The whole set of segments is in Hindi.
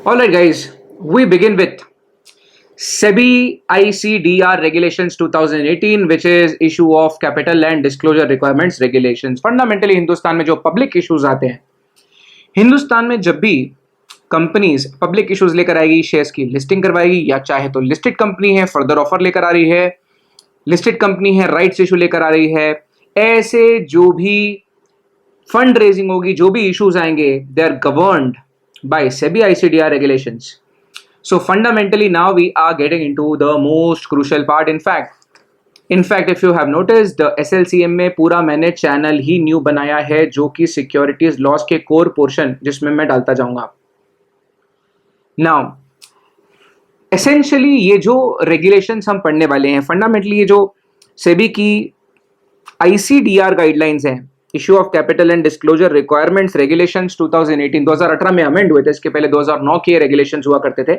All right, guys, we begin with SEBI ICDR Regulations 2018, which is issue of capital and disclosure requirements regulations. Fundamentally Hindustan में जो पब्लिक इश्यूज आते हैं, हिंदुस्तान में जब भी कंपनीज पब्लिक इश्यूज लेकर आएगी, शेयर्स की लिस्टिंग करवाएगी, या चाहे तो लिस्टेड कंपनी है फर्दर ऑफर लेकर आ रही है, लिस्टेड कंपनी है राइट्स इशू लेकर आ रही है, ऐसे जो भी फंड रेजिंग होगी, जो भी इश्यूज आएंगे, they are governed by SEBI ICDR regulations. So fundamentally now we are getting into the most crucial part. In fact if you have noticed, the SLCM में पूरा मैंने चैनल ही न्यू बनाया है जो कि सिक्योरिटीज लॉस के कोर पोर्शन जिसमें मैं डालता जाऊंगा. Now essentially ये जो regulations हम पढ़ने वाले हैं, फंडामेंटली ये जो SEBI की ICDR गाइडलाइंस हैं, issue of capital and disclosure requirements regulations 2018, 2018 में अमेंड हुए थे. इसके पहले 2009 के रेगुलेशंस हुआ करते थे.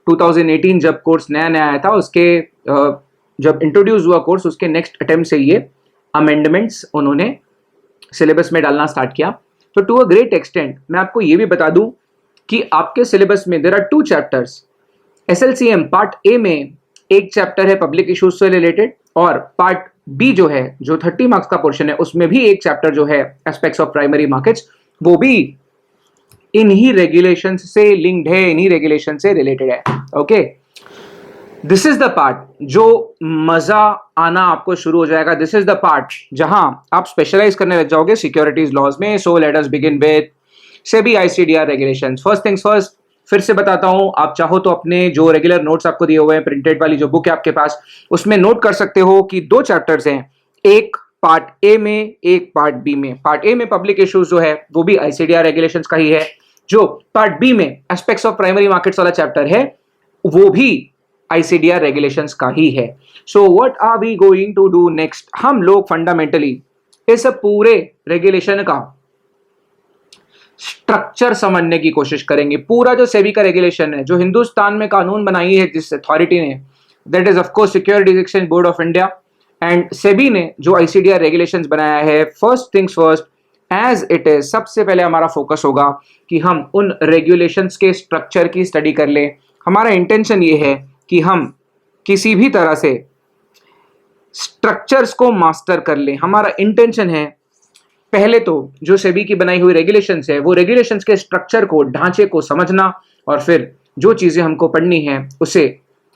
2018 जब कोर्स नया नया आया था, उसके जब इंट्रोड्यूस हुआ कोर्स, उसके नेक्स्ट अटेम्प्ट से ये अमेंडमेंट्स उन्होंने सिलेबस में डालना स्टार्ट किया. तो टू अ ग्रेट एक्सटेंट मैं आपको ये भी बता दूं कि आपके सिलेबस में there are 2 chapters. SLCM part A में एक चैप्टर है पब्लिक इश्यूज से रिलेटेड, और पार्ट बी जो है, जो 30 मार्क्स का पोर्शन है, उसमें भी एक चैप्टर जो है एस्पेक्ट्स ऑफ प्राइमरी मार्केट्स, वो भी इन्हीं रेगुलेशंस से लिंक्ड है, इन्हीं रेगुलेशन से रिलेटेड है. Okay, this is the part जो मजा आना आपको शुरू हो जाएगा. दिस इज द पार्ट जहां आप स्पेशलाइज करने लग जाओगे सिक्योरिटीज लॉज में. So let us begin with SEBI ICDR regulations. First things first, फिर से बताता हूं, आप चाहो तो अपने जो रेगुलर नोट्स आपको दिए हुए हैं, प्रिंटेड वाली जो बुक है आपके पास, उसमें नोट कर सकते हो कि 2 चैप्टर्स हैं, एक पार्ट ए में, एक पार्ट बी में. पार्ट ए में पब्लिक इश्यूज जो है वो भी ICDR रेगुलेशंस का ही है. जो पार्ट बी में एस्पेक्ट्स ऑफ प्राइमरी मार्केट्स वाला चैप्टर है, वो भी ICDR रेगुलेशंस का ही है. So what are we going to do next? हम लोग फंडामेंटली इस पूरे रेगुलेशन का स्ट्रक्चर समझने की कोशिश करेंगे. पूरा जो सेबी का रेगुलेशन है, जो हिंदुस्तान में कानून बनाई है जिस अथॉरिटी ने, that is of course Securities Exchange Board of India, and SEBI ने जो ICDR रेगुलेशंस बनाया है, first things first, as it is, सबसे पहले हमारा फोकस होगा कि हम उन रेगुलेशंस के स्ट्रक्चर की स्टडी कर लें. हमारा इंटेंशन ये है कि हम किसी भी तरह से स्ट्रक्चर्स को मास्टर कर लें. हमारा इंटेंशन है पहले तो जो सेबी की बनाई हुई रेगुलेशंस है, वो रेगुलेशंस के स्ट्रक्चर को, ढांचे को समझना, और फिर जो चीजें हमको पढ़नी है उसे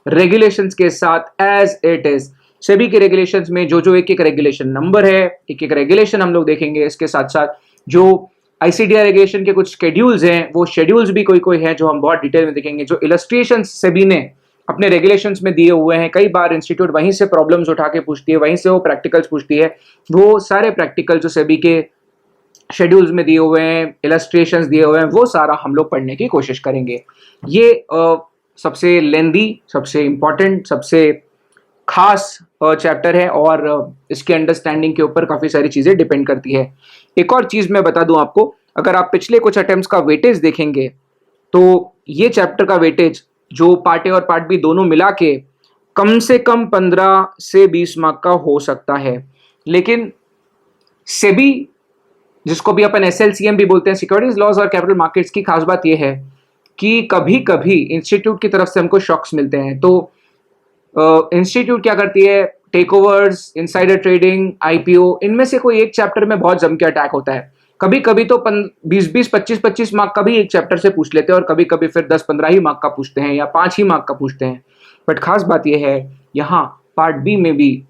रेगुलेशंस के साथ एज इट इज, सेबी के रेगुलेशंस में जो जो एक एक रेगुलेशन नंबर है, एक एक रेगुलेशन हम लोग देखेंगे. इसके साथ साथ जो ICDR रेगुलेशन के कुछ शेड्यूल्स हैं, वो शेड्यूल्स भी कोई कोई हैं जो हम बहुत डिटेल में देखेंगे. जो इलस्ट्रेशन सेबी ने अपने रेगुलेशंस में दिए हुए हैं, कई बार इंस्टीट्यूट वहीं से प्रॉब्लम्स उठा के पूछती है, वहीं से वो प्रैक्टिकल्स पूछती है. वो सारे प्रैक्टिकल जो सेबी के शेड्यूल्स में दिए हुए हैं, इलस्ट्रेशंस दिए हुए हैं, वो सारा हम लोग पढ़ने की कोशिश करेंगे. ये सबसे लेंदी, सबसे इंपॉर्टेंट, सबसे खास चैप्टर है, और इसके अंडरस्टैंडिंग के ऊपर काफ़ी सारी चीज़ें डिपेंड करती है. एक और चीज़ मैं बता दूं आपको, अगर आप पिछले कुछ अटेम्प्ट्स का वेटेज देखेंगे तो ये चैप्टर का वेटेज जो पार्ट ए और पार्ट बी दोनों मिला के कम से कम 15 से 20 मार्क का हो सकता है. लेकिन सेबी, जिसको भी अपन SLCM भी बोलते हैं, सिक्योरिटीज लॉज और कैपिटल मार्केट्स की खास बात यह है कि कभी कभी इंस्टीट्यूट की तरफ से हमको शॉक्स मिलते हैं. तो इंस्टीट्यूट क्या करती है, takeovers, insider trading, IPO, इनमें से कोई एक चैप्टर में बहुत जम के अटैक होता है. कभी कभी तो 20-20, 25-25 मार्क का भी एक चैप्टर से पूछ लेते हैं, और कभी कभी फिर 10-15 ही मार्क का पूछते हैं, या 5 ही मार्क का पूछते हैं. बट खास बात यह है, यहाँ पार्ट बी में भी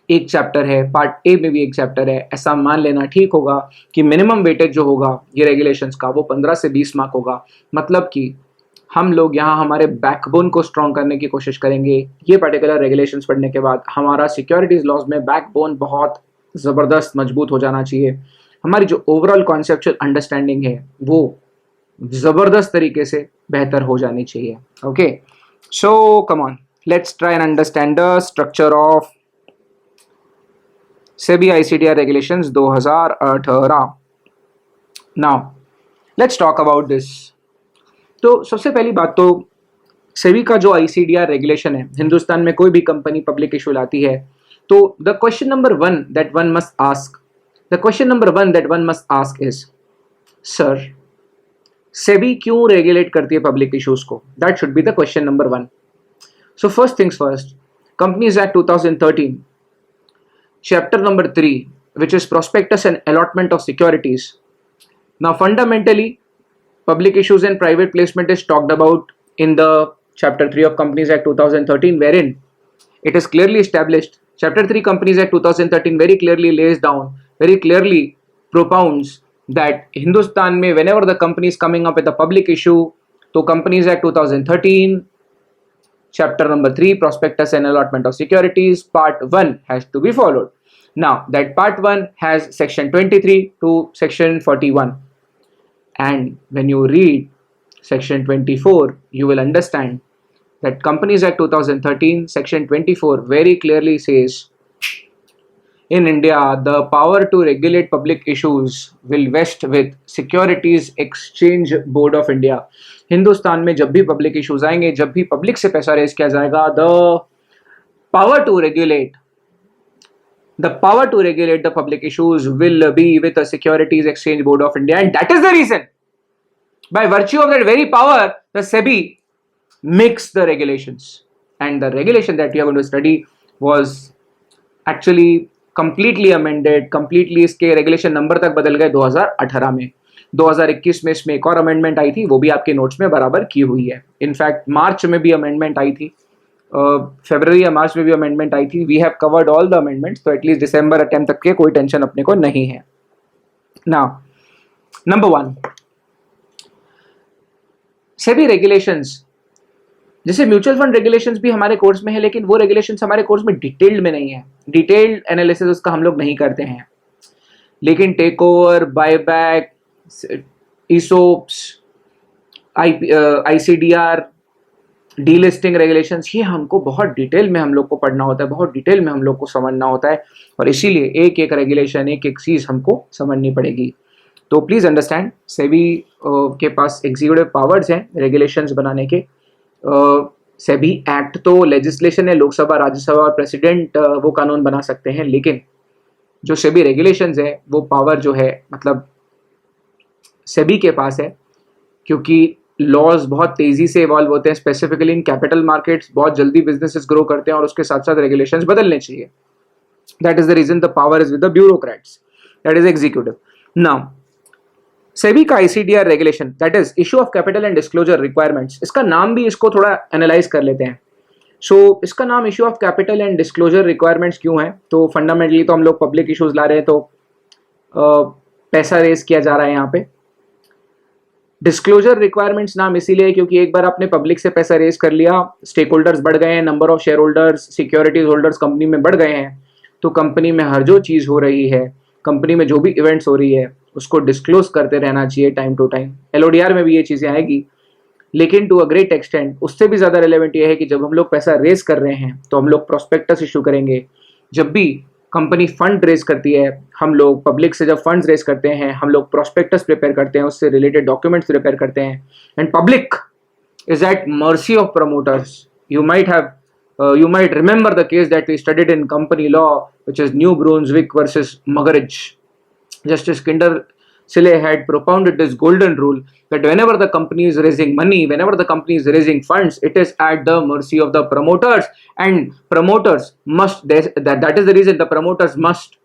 एक चैप्टर है, पार्ट ए में भी एक चैप्टर है. ऐसा मान लेना ठीक होगा कि मिनिमम वेटेज जो होगा ये रेगुलेशंस का, वो 15 से 20 मार्क होगा. मतलब कि हम लोग यहाँ हमारे बैकबोन को स्ट्रॉन्ग करने की कोशिश करेंगे. ये पर्टिकुलर रेगुलेशंस पढ़ने के बाद हमारा सिक्योरिटीज लॉज में बैकबोन बहुत ज़बरदस्त मजबूत हो जाना चाहिए. हमारी जो ओवरऑल कॉन्सेप्चुअल अंडरस्टैंडिंग है वो ज़बरदस्त तरीके से बेहतर हो जानी चाहिए. Okay, so come on, let's try and understand the structure of SEBI ICDR regulations 2018. Now let's talk about this. तो सबसे पहली बात तो सेबी का जो ICDR रेगुलेशन है, हिंदुस्तान में कोई भी कंपनी पब्लिक इशू लाती है तो the question number one that one must ask is, sir, SEBI क्यों रेगुलेट करती है पब्लिक इश्यूज को? That should be the question number 1. So first things first, companies act 2013 chapter number 3, which is prospectus and allotment of securities. Now fundamentally public issues and private placement is talked about in the chapter 3 of Companies Act 2013, wherein it is clearly established. Chapter 3 Companies Act 2013 very clearly lays down, very clearly propounds that Hindustan mein whenever the company is coming up with a public issue, to Companies Act 2013 chapter number 3 prospectus and allotment of securities part 1 has to be followed. Now that part 1 has section 23 to section 41, and when you read section 24 you will understand that Companies Act 2013 section 24 very clearly says in India the power to regulate public issues will vest with Securities Exchange Board of India. Hindustan में जब भी पब्लिक इश्यूज आएंगे, जब भी पब्लिक से पैसा रेज किया जाएगा, the power to regulate the public issues will be with the Securities Exchange Board of India, and that is the reason by virtue of that very power the SEBI makes the regulations, and the regulation that we are going to study was actually completely amended, completely इसके रेगुलेशन नंबर तक बदल गए 2018 में. 2021 में इसमें एक और अमेंडमेंट आई थी, वो भी आपके नोट्स में बराबर की हुई है. इनफैक्ट मार्च में भी अमेंडमेंट आई थी, फरवरी या मार्च में भी अमेंडमेंट आई थी. We have covered all the amendments, तो एटलीस्ट दिसंबर अटेम्प्ट तक के कोई टेंशन अपने को नहीं है. Now number 1, SEBI regulations. जैसे म्यूचुअल फंड रेगुलेशंस भी हमारे कोर्स में है, लेकिन वो रेगुलेशंस हमारे कोर्स में डिटेल्ड में नहीं है, डिटेल्ड एनालिसिस उसका हम लोग नहीं करते हैं. लेकिन take over, buyback, ESOPs, ICDR, delisting regulations, ये हमको बहुत डिटेल में हम लोग को पढ़ना होता है, बहुत डिटेल में हम लोग को समझना होता है, और इसीलिए एक एक रेगुलेशन, एक एक चीज हमको समझनी पड़ेगी. तो प्लीज अंडरस्टैंड, सेबी के पास एग्जीक्यूटिव पावर्स हैं रेगुलेशंस बनाने के. सेबी एक्ट तो लेजिस्लेशन है, लोकसभा, राज्यसभा और प्रेसिडेंट वो कानून बना सकते हैं, लेकिन जो सेबी रेगुलेशंस है वो पावर जो है मतलब सेबी के पास है, क्योंकि लॉज बहुत तेजी से इवॉल्व होते हैं, स्पेसिफिकली इन कैपिटल मार्केट्स बहुत जल्दी बिजनेसेस ग्रो करते हैं, और उसके साथ साथ रेगुलेशंस बदलने चाहिए. That is the reason the power is with the bureaucrats, that is executive. Now SEBI का ICDR regulation, that is issue of capital and disclosure requirements, इसका नाम भी इसको थोड़ा एनालाइज कर लेते हैं. सो इसका नाम issue of capital and disclosure requirements क्यों है? तो फंडामेंटली तो हम लोग पब्लिक इश्यूज ला रहे हैं, तो पैसा रेज किया जा रहा है यहाँ पे. डिस्क्लोजर रिक्वायरमेंट्स नाम इसीलिए क्योंकि एक बार आपने पब्लिक से पैसा रेज कर लिया, स्टेक होल्डर्स बढ़ गए हैं, number of share holders, securities holders company में बढ़ गए हैं, तो कंपनी में हर जो चीज़ हो रही है, कंपनी में जो भी इवेंट्स हो रही है, उसको डिस्क्लोज करते रहना चाहिए टाइम टू टाइम. एलओडीआर में भी ये चीज़ें आएगी, लेकिन टू अ ग्रेट एक्सटेंट उससे भी ज़्यादा रिलेवेंट ये है कि जब हम लोग पैसा रेज कर रहे हैं तो हम लोग प्रोस्पेक्टस इशू करेंगे. जब भी कंपनी फंड रेज करती है, हम लोग पब्लिक से जब फंड्स रेज करते हैं, हम लोग प्रोस्पेक्टस प्रिपेयर करते हैं, उससे रिलेटेड डॉक्यूमेंट्स प्रिपेयर करते हैं, and public is at mercy of promoters. You might remember the case that we studied in company law, which is New Brunswick versus Muggeridge. Justice Kinder Sille had propounded this golden rule that whenever the company is raising money, whenever the company is raising funds, it is at the mercy of the promoters, and promoters must, that is the reason the promoters must,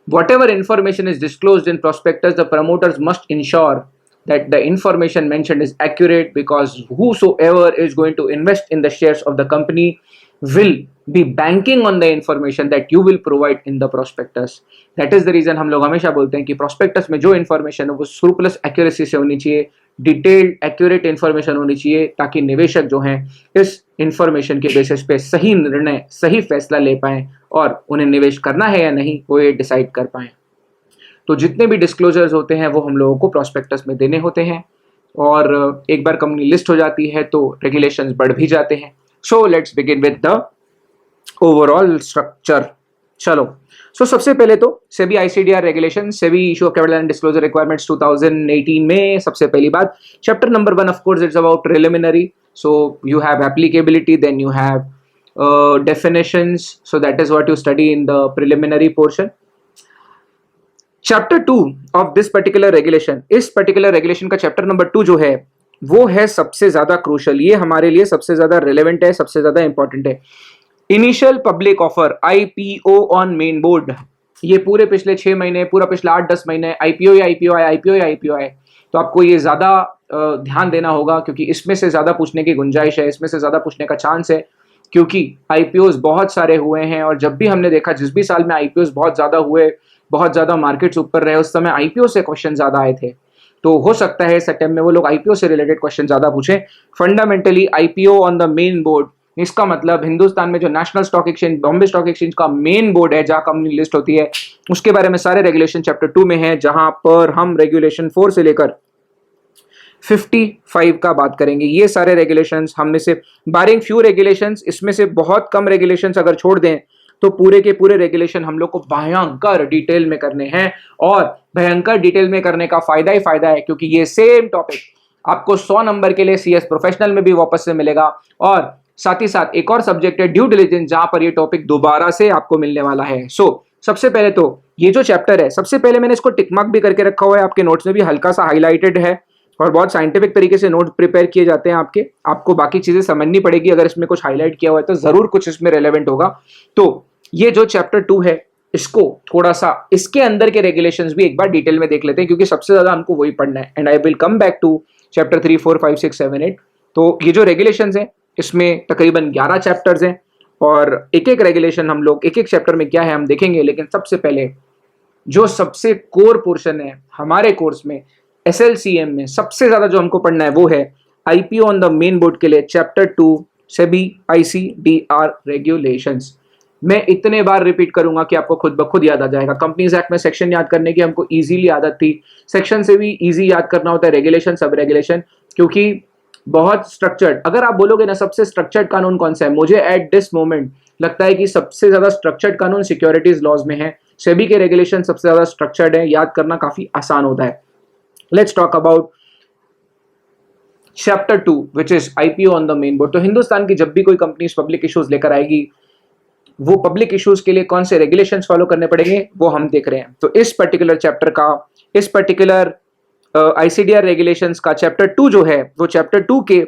whatever information is disclosed in prospectus, the promoters must ensure that the information mentioned is accurate, because whosoever is going to invest in the shares of the company will be banking on the information that you will provide in the prospectus. That is the reason हम लोग हमेशा बोलते हैं कि prospectus में जो information है वो scrupulous accuracy से होनी चाहिए, detailed accurate information होनी चाहिए, ताकि निवेशक जो हैं इस information के basis पे सही निर्णय, सही फैसला ले पाएं, और उन्हें निवेश करना है या नहीं वो ये डिसाइड कर पाएं. तो जितने भी डिस्क्लोजर्स होते हैं वो हम लोगों को प्रॉस्पेक्टस में देने होते हैं, और एक बार कंपनी लिस्ट हो जाती है तो रेगुलेशंस बढ़ भी जाते हैं. So let's begin with the overall structure. चलो, सो सबसे पहले तो SEBI ICDR regulation, SEBI issue of capital and disclosure requirements 2018 में सबसे पहली बात, chapter number 1 of course it's about preliminary. So you have applicability, then you have definitions, so that is what you study in the preliminary portion. Chapter 2 of this particular regulation, इस पर्टिकुलर रेगुलेशन का चैप्टर नंबर 2 जो है वो है सबसे ज्यादा क्रूशल, ये हमारे लिए सबसे ज्यादा रिलेवेंट है, सबसे ज्यादा इंपॉर्टेंट है। Initial public offer IPO on main board. ये पूरे पिछले 6 महीने, पूरा पिछला 8-10 महीने आईपीओ या आईपीओ है, आईपीओ या आईपीओ है, तो आपको ये ज्यादा ध्यान देना होगा क्योंकि इसमें से ज्यादा पूछने की गुंजाइश है, इसमें से ज्यादा पूछने का चांस है, क्योंकि आईपीओस बहुत सारे हुए हैं और जब भी हमने देखा जिस भी साल में आईपीओस बहुत ज्यादा हुए, बहुत ज्यादा मार्केट्स ऊपर रहे, उस समय आईपीओ से क्वेश्चन ज्यादा आए थे। तो हो सकता है सेप्टेम्बर में वो लोग आईपीओ से रिलेटेड क्वेश्चन ज्यादा पूछे। Fundamentally IPO on the main board, इसका मतलब हिंदुस्तान में जो national stock exchange, Bombay stock exchange का मेन बोर्ड है जहां कंपनी लिस्ट होती है, उसके बारे में सारे रेगुलेशन चैप्टर 2 में है, जहां पर हम रेगुलेशन 4 से लेकर 55 का बात करेंगे। ये सारे रेगुलेशंस हम में से बारिंग फ्यू रेगुलेशंस, इसमें से बहुत कम रेगुलेशंस अगर छोड़ दें तो पूरे के पूरे रेगुलेशन हम लोग को भयंकर डिटेल में करने हैं। और भयंकर डिटेल में करने का फायदा ही फायदा है क्योंकि ये सेम टॉपिक आपको 100 नंबर के लिए सीएस प्रोफेशनल में भी वापस से मिलेगा, और साथ ही साथ एक और सब्जेक्ट है ड्यू डिलिजेंस, जहां पर ये टॉपिक दोबारा से आपको मिलने वाला है। सबसे पहले तो ये जो चैप्टर है, सबसे पहले मैंने इसको टिक मार्क भी करके रखा हुआ है, आपके नोट्स में भी हल्का सा हाईलाइटेड है और बहुत साइंटिफिक तरीके से नोट प्रिपेयर किए जाते हैं आपके। आपको बाकी चीजें समझनी पड़ेगी, अगर इसमें कुछ हाईलाइट किया हुआ है तो जरूर कुछ इसमें रेलेवेंट होगा। तो ये जो चैप्टर 2 है, इसको थोड़ा सा इसके अंदर के रेगुलेशंस भी एक बार डिटेल में देख लेते हैं क्योंकि सबसे ज्यादा हमको वही पढ़ना है। And I will come back to chapter 3, 4, 5, 6, 7, 8। तो ये जो रेगुलेशंस हैं इसमें तकरीबन 11 चैप्टर्स हैं और एक एक रेगुलेशन हम लोग एक एक चैप्टर में क्या है हम देखेंगे। लेकिन सबसे पहले जो सबसे कोर पोर्शन है हमारे कोर्स में, एसएलसीएम में सबसे ज्यादा जो हमको पढ़ना है वो है IPO on the main board के लिए चैप्टर 2 सेबी आईसीडीआर रेगुलेशंस। मैं इतने बार रिपीट करूंगा कि आपको खुद ब खुद याद आ जाएगा। कंपनीज एक्ट में सेक्शन याद करने की हमको इजीली आदत थी, सेक्शन से भी इजी याद करना होता है रेगुलेशन, सब रेगुलेशन, क्योंकि बहुत स्ट्रक्चर्ड। अगर आप बोलोगे ना सबसे स्ट्रक्चर्ड कानून कौन सा है, मुझे एट दिस मोमेंट लगता है कि सबसे ज्यादा स्ट्रक्चर्ड कानून सिक्योरिटीज लॉज में है। सेबी के रेगुलेशन सबसे ज्यादा स्ट्रक्चर्ड है, याद करना काफी आसान होता है। Let's talk about chapter 2 which is IPO on the main board. तो हिंदुस्तान की जब भी कोई कंपनी पब्लिक इश्यूज लेकर आएगी, वो पब्लिक इश्यूज के लिए कौन से रेगुलेशंस फॉलो करने पड़ेंगे वो हम देख रहे हैं। तो इस पर्टिकुलर चैप्टर का, इस पर्टिकुलर आईसीडीआर रेगुलेशंस का चैप्टर 2 जो है, वो चैप्टर 2 के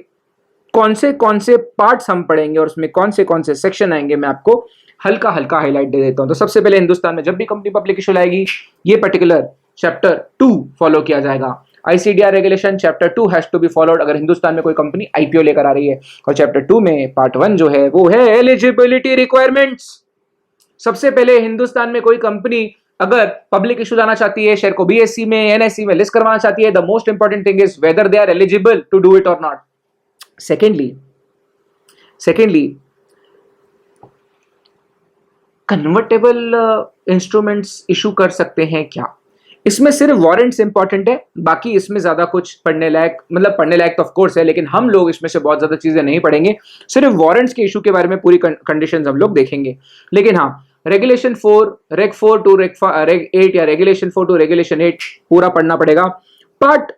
कौन से पार्ट्स हम पढ़ेंगे और उसमें कौन से सेक्शन आएंगे, मैं आपको हल्का हल्का हाईलाइट दे देता हूं। तो सबसे पहले हिंदुस्तान में जब भी कंपनी पब्लिक इश्यू लाएगी, ये पर्टिकुलर चैप्टर 2 फॉलो किया जाएगा। ICDR regulation chapter 2 has to be followed अगर हिंदुस्तान में कोई कंपनी आईपीओ लेकर आ रही है। और चैप्टर 2 में पार्ट 1 जो है वो है एलिजिबिलिटी रिक्वायरमेंट्स। सबसे पहले हिंदुस्तान में कोई कंपनी अगर पब्लिक इश्यू लाना चाहती है, शेयर को बीएससी में, एनएससी में लिस्ट करवाना चाहती है, the most important thing is whether they are eligible to do it और not. Secondly convertible instruments issue कर सकते हैं क्या? इसमें सिर्फ वारंट्स इंपॉर्टेंट है, बाकी इसमें ज्यादा कुछ पढ़ने लायक, मतलब पढ़ने लायक तो ऑफ कोर्स है, लेकिन हम लोग इसमें से बहुत ज्यादा चीजें नहीं पढ़ेंगे। सिर्फ वारंट्स के इशू के बारे में पूरी कंडीशंस हम लोग देखेंगे। लेकिन हाँ, रेगुलेशन 4, रेग 4 टू रेग 8 या रेगुलेशन 4 टू रेगुलेशन 8 पूरा पढ़ना पड़ेगा। पार्ट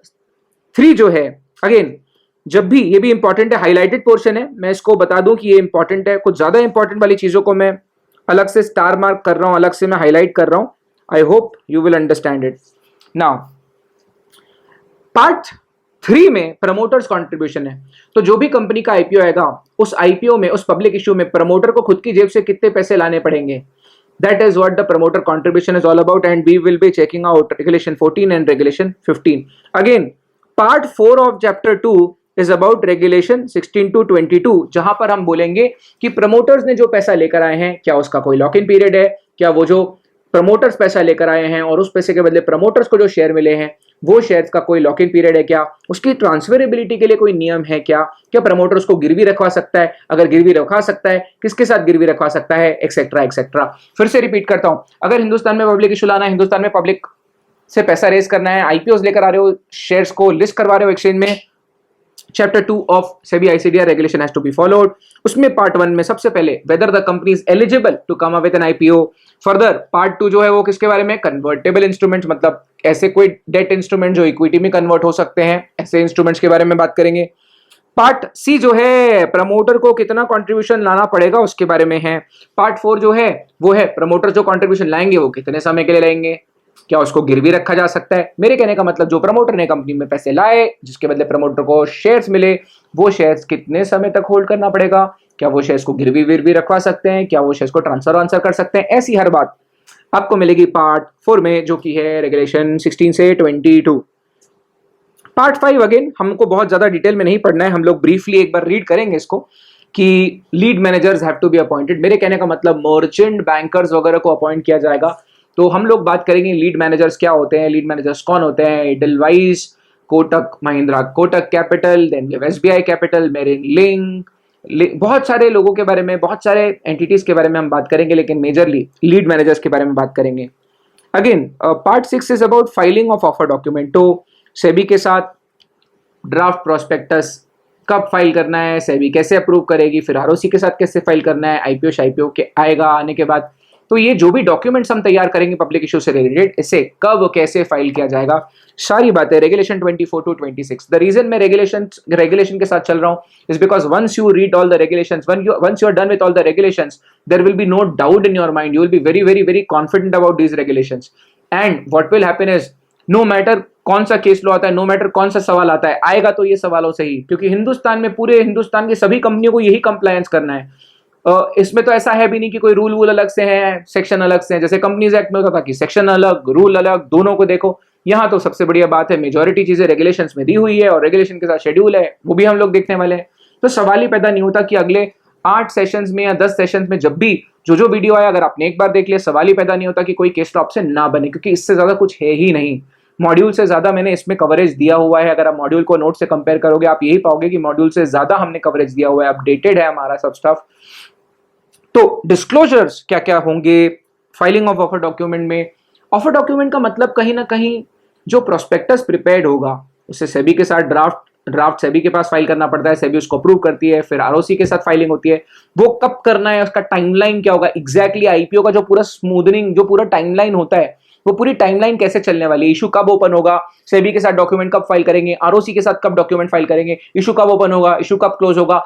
3 जो है, अगेन जब भी, ये भी इंपॉर्टेंट है, हाईलाइटेड पोर्शन है, मैं इसको बता दूं कि ये इंपॉर्टेंट है। कुछ ज्यादा इंपॉर्टेंट वाली चीजों को मैं अलग से स्टार मार्क कर रहा हूं, अलग से मैं हाईलाइट कर रहा हूं। I hope you will understand it. Now, part 3 में प्रमोटर्स कंट्रीब्यूशन है। तो जो भी कंपनी का आईपीओ आएगा, उस आईपीओ में, उस पब्लिक इश्यू में प्रमोटर को खुद की जेब से कितने पैसे लाने पड़ेंगे, that is what the promoter contribution is all about, and we will be checking out regulation 14 and regulation 15. Again, part 4 of chapter 2 is about regulation 16 to 22, जहां पर हम बोलेंगे कि प्रमोटर्स ने जो पैसा लेकर आए हैं, क्या उसका कोई लॉक इन पीरियड है, क्या वो जो प्रमोटर्स पैसा लेकर आए हैं और उस पैसे के बदले प्रमोटर्स को जो शेयर मिले हैं, वो शेयर्स का कोई लॉक इन पीरियड है क्या, उसकी ट्रांसफरेबिलिटी के लिए कोई नियम है क्या प्रमोटर्स को गिरवी रखवा सकता है, अगर गिरवी रखवा सकता है किसके साथ गिरवी रखवा सकता है, एक्सेट्रा एक्सेट्रा। फिर से रिपीट करता हूं, अगर हिंदुस्तान में पब्लिक इशू लाना है, हिंदुस्तान में पब्लिक से पैसा रेज करना है, आईपीओ लेकर आ रहे हो, शेयर्स को लिस्ट करवा रहे हो एक्सचेंज में, chapter 2 of SEBI ICDR regulation has to be followed. उसमें पार्ट 1 में सबसे पहले whether the company is eligible to come up with an IPO. Further part 2 जो है वो किसके बारे में, कन्वर्टेबल इंस्ट्रूमेंट्स, मतलब ऐसे कोई डेट इंस्ट्रूमेंट जो इक्विटी में कन्वर्ट हो सकते हैं, ऐसे इंस्ट्रूमेंट्स के बारे में बात करेंगे। पार्ट सी जो है प्रमोटर को कितना कंट्रीब्यूशन लाना पड़ेगा उसके बारे में है। पार्ट 4 जो है वो है प्रमोटर जो कंट्रीब्यूशन लाएंगे वो कितने समय के लिए लाएंगे। क्या उसको गिरवी रखा जा सकता है? मेरे कहने का मतलब जो प्रमोटर ने कंपनी में पैसे लाए, जिसके बदले प्रमोटर को शेयर्स मिले, वो शेयर्स कितने समय तक होल्ड करना पड़ेगा? क्या वो शेयर्स को गिरवी विरवी रखवा सकते हैं? क्या वो शेयर्स को ट्रांसफर वांसफर कर सकते हैं? ऐसी हर बात आपको मिलेगी पार्ट 4 में, जो कि है रेगुलेशन 16 से 22। पार्ट 5 अगेन हमको बहुत ज्यादा डिटेल में नहीं पढ़ना है, हम लोग ब्रीफली एक बार रीड करेंगे इसको कि lead managers have to be appointed. मेरे कहने का मतलब मर्चेंट बैंकर्स वगैरह को अपॉइंट किया जाएगा। तो हम लोग बात करेंगे लीड मैनेजर्स क्या होते हैं, लीड मैनेजर्स कौन होते हैं। Edelweiss, Kotak Mahindra, Kotak capital, then SBI capital, मेरिन लिंक, बहुत सारे लोगों के बारे में, बहुत सारे एंटिटीज के बारे में हम बात करेंगे, लेकिन मेजरली लीड मैनेजर्स के बारे में बात करेंगे। Again part 6 is about filing of offer document. तो सेबी के साथ ड्राफ्ट प्रोस्पेक्टस कब फाइल करना है, सेबी कैसे अप्रूव करेगी, फिर आरओसी के साथ कैसे फाइल करना है, आईपीओ शाईपीओ के आएगा आने के बाद। तो ये जो भी डॉक्यूमेंट्स हम तैयार करेंगे पब्लिक इशू से रिलेटेड, इसे कब कैसे फाइल किया जाएगा, सारी बातें रेगुलेशन 24 to 26। द रीजन मैं रेगुलेशन के साथ चल रहा हूं is because once you read all the regulations, once you are done with all the regulations, there will be no doubt in your mind, you will be very very very confident about these regulations. And what will happen is, no matter कौन सा केस लो आता है, नो मैटर कौन सा सवाल आता है, आएगा तो ये सवालों से ही, क्योंकि हिंदुस्तान में, पूरे हिंदुस्तान की सभी कंपनियों को यही कंप्लायंस करना है। इसमें तो ऐसा है भी नहीं कि कोई रूल वूल अलग से है, सेक्शन अलग से है। जैसे कंपनीज एक्ट में होता था कि सेक्शन अलग, रूल अलग, दोनों को देखो। यहाँ तो सबसे बढ़िया बात है, मेजोरिटी चीजें रेगुलेशंस में दी हुई है और रेगुलेशन के साथ शेड्यूल है, वो भी हम लोग देखने वाले हैं। तो सवाल ही पैदा नहीं होता कि अगले 8 सेशंस में या 10 सेशंस में जब भी जो वीडियो आया, अगर आपने एक बार देख लिया, सवाल ही पैदा नहीं होता कि कोई केस टॉप से ना बने, क्योंकि इससे ज्यादा कुछ है ही नहीं। मॉड्यूल से ज्यादा मैंने इसमें कवरेज दिया हुआ है। अगर आप मॉड्यूल को नोट से कंपेयर करोगे, आप यही पाओगे कि मॉड्यूल से ज्यादा हमने कवरेज दिया हुआ है, अपडेटेड है हमारा सब स्टफ। तो डिस्क्लोजर्स क्या क्या होंगे फाइलिंग ऑफ ऑफर डॉक्यूमेंट में? ऑफर डॉक्यूमेंट का मतलब कहीं ना कहीं जो प्रोस्पेक्टस प्रिपेयर्ड होगा, उसे सेबी के साथ ड्राफ्ट सेबी के पास फाइल करना पड़ता है, सेबी उसको अप्रूव करती है, फिर आरओसी के साथ फाइलिंग होती है। वो कब करना है, उसका टाइमलाइन क्या होगा एग्जैक्टली, आईपीओ का जो पूरा स्मूथनिंग, जो पूरा टाइमलाइन होता है, वो पूरी टाइमलाइन कैसे चलने वाली है, इशू कब ओपन होगा, सेबी के साथ डॉक्यूमेंट कब फाइल करेंगे, आरओसी के साथ कब डॉक्यूमेंट फाइल करेंगे, इशू कब ओपन होगा, इशू कब क्लोज होगा,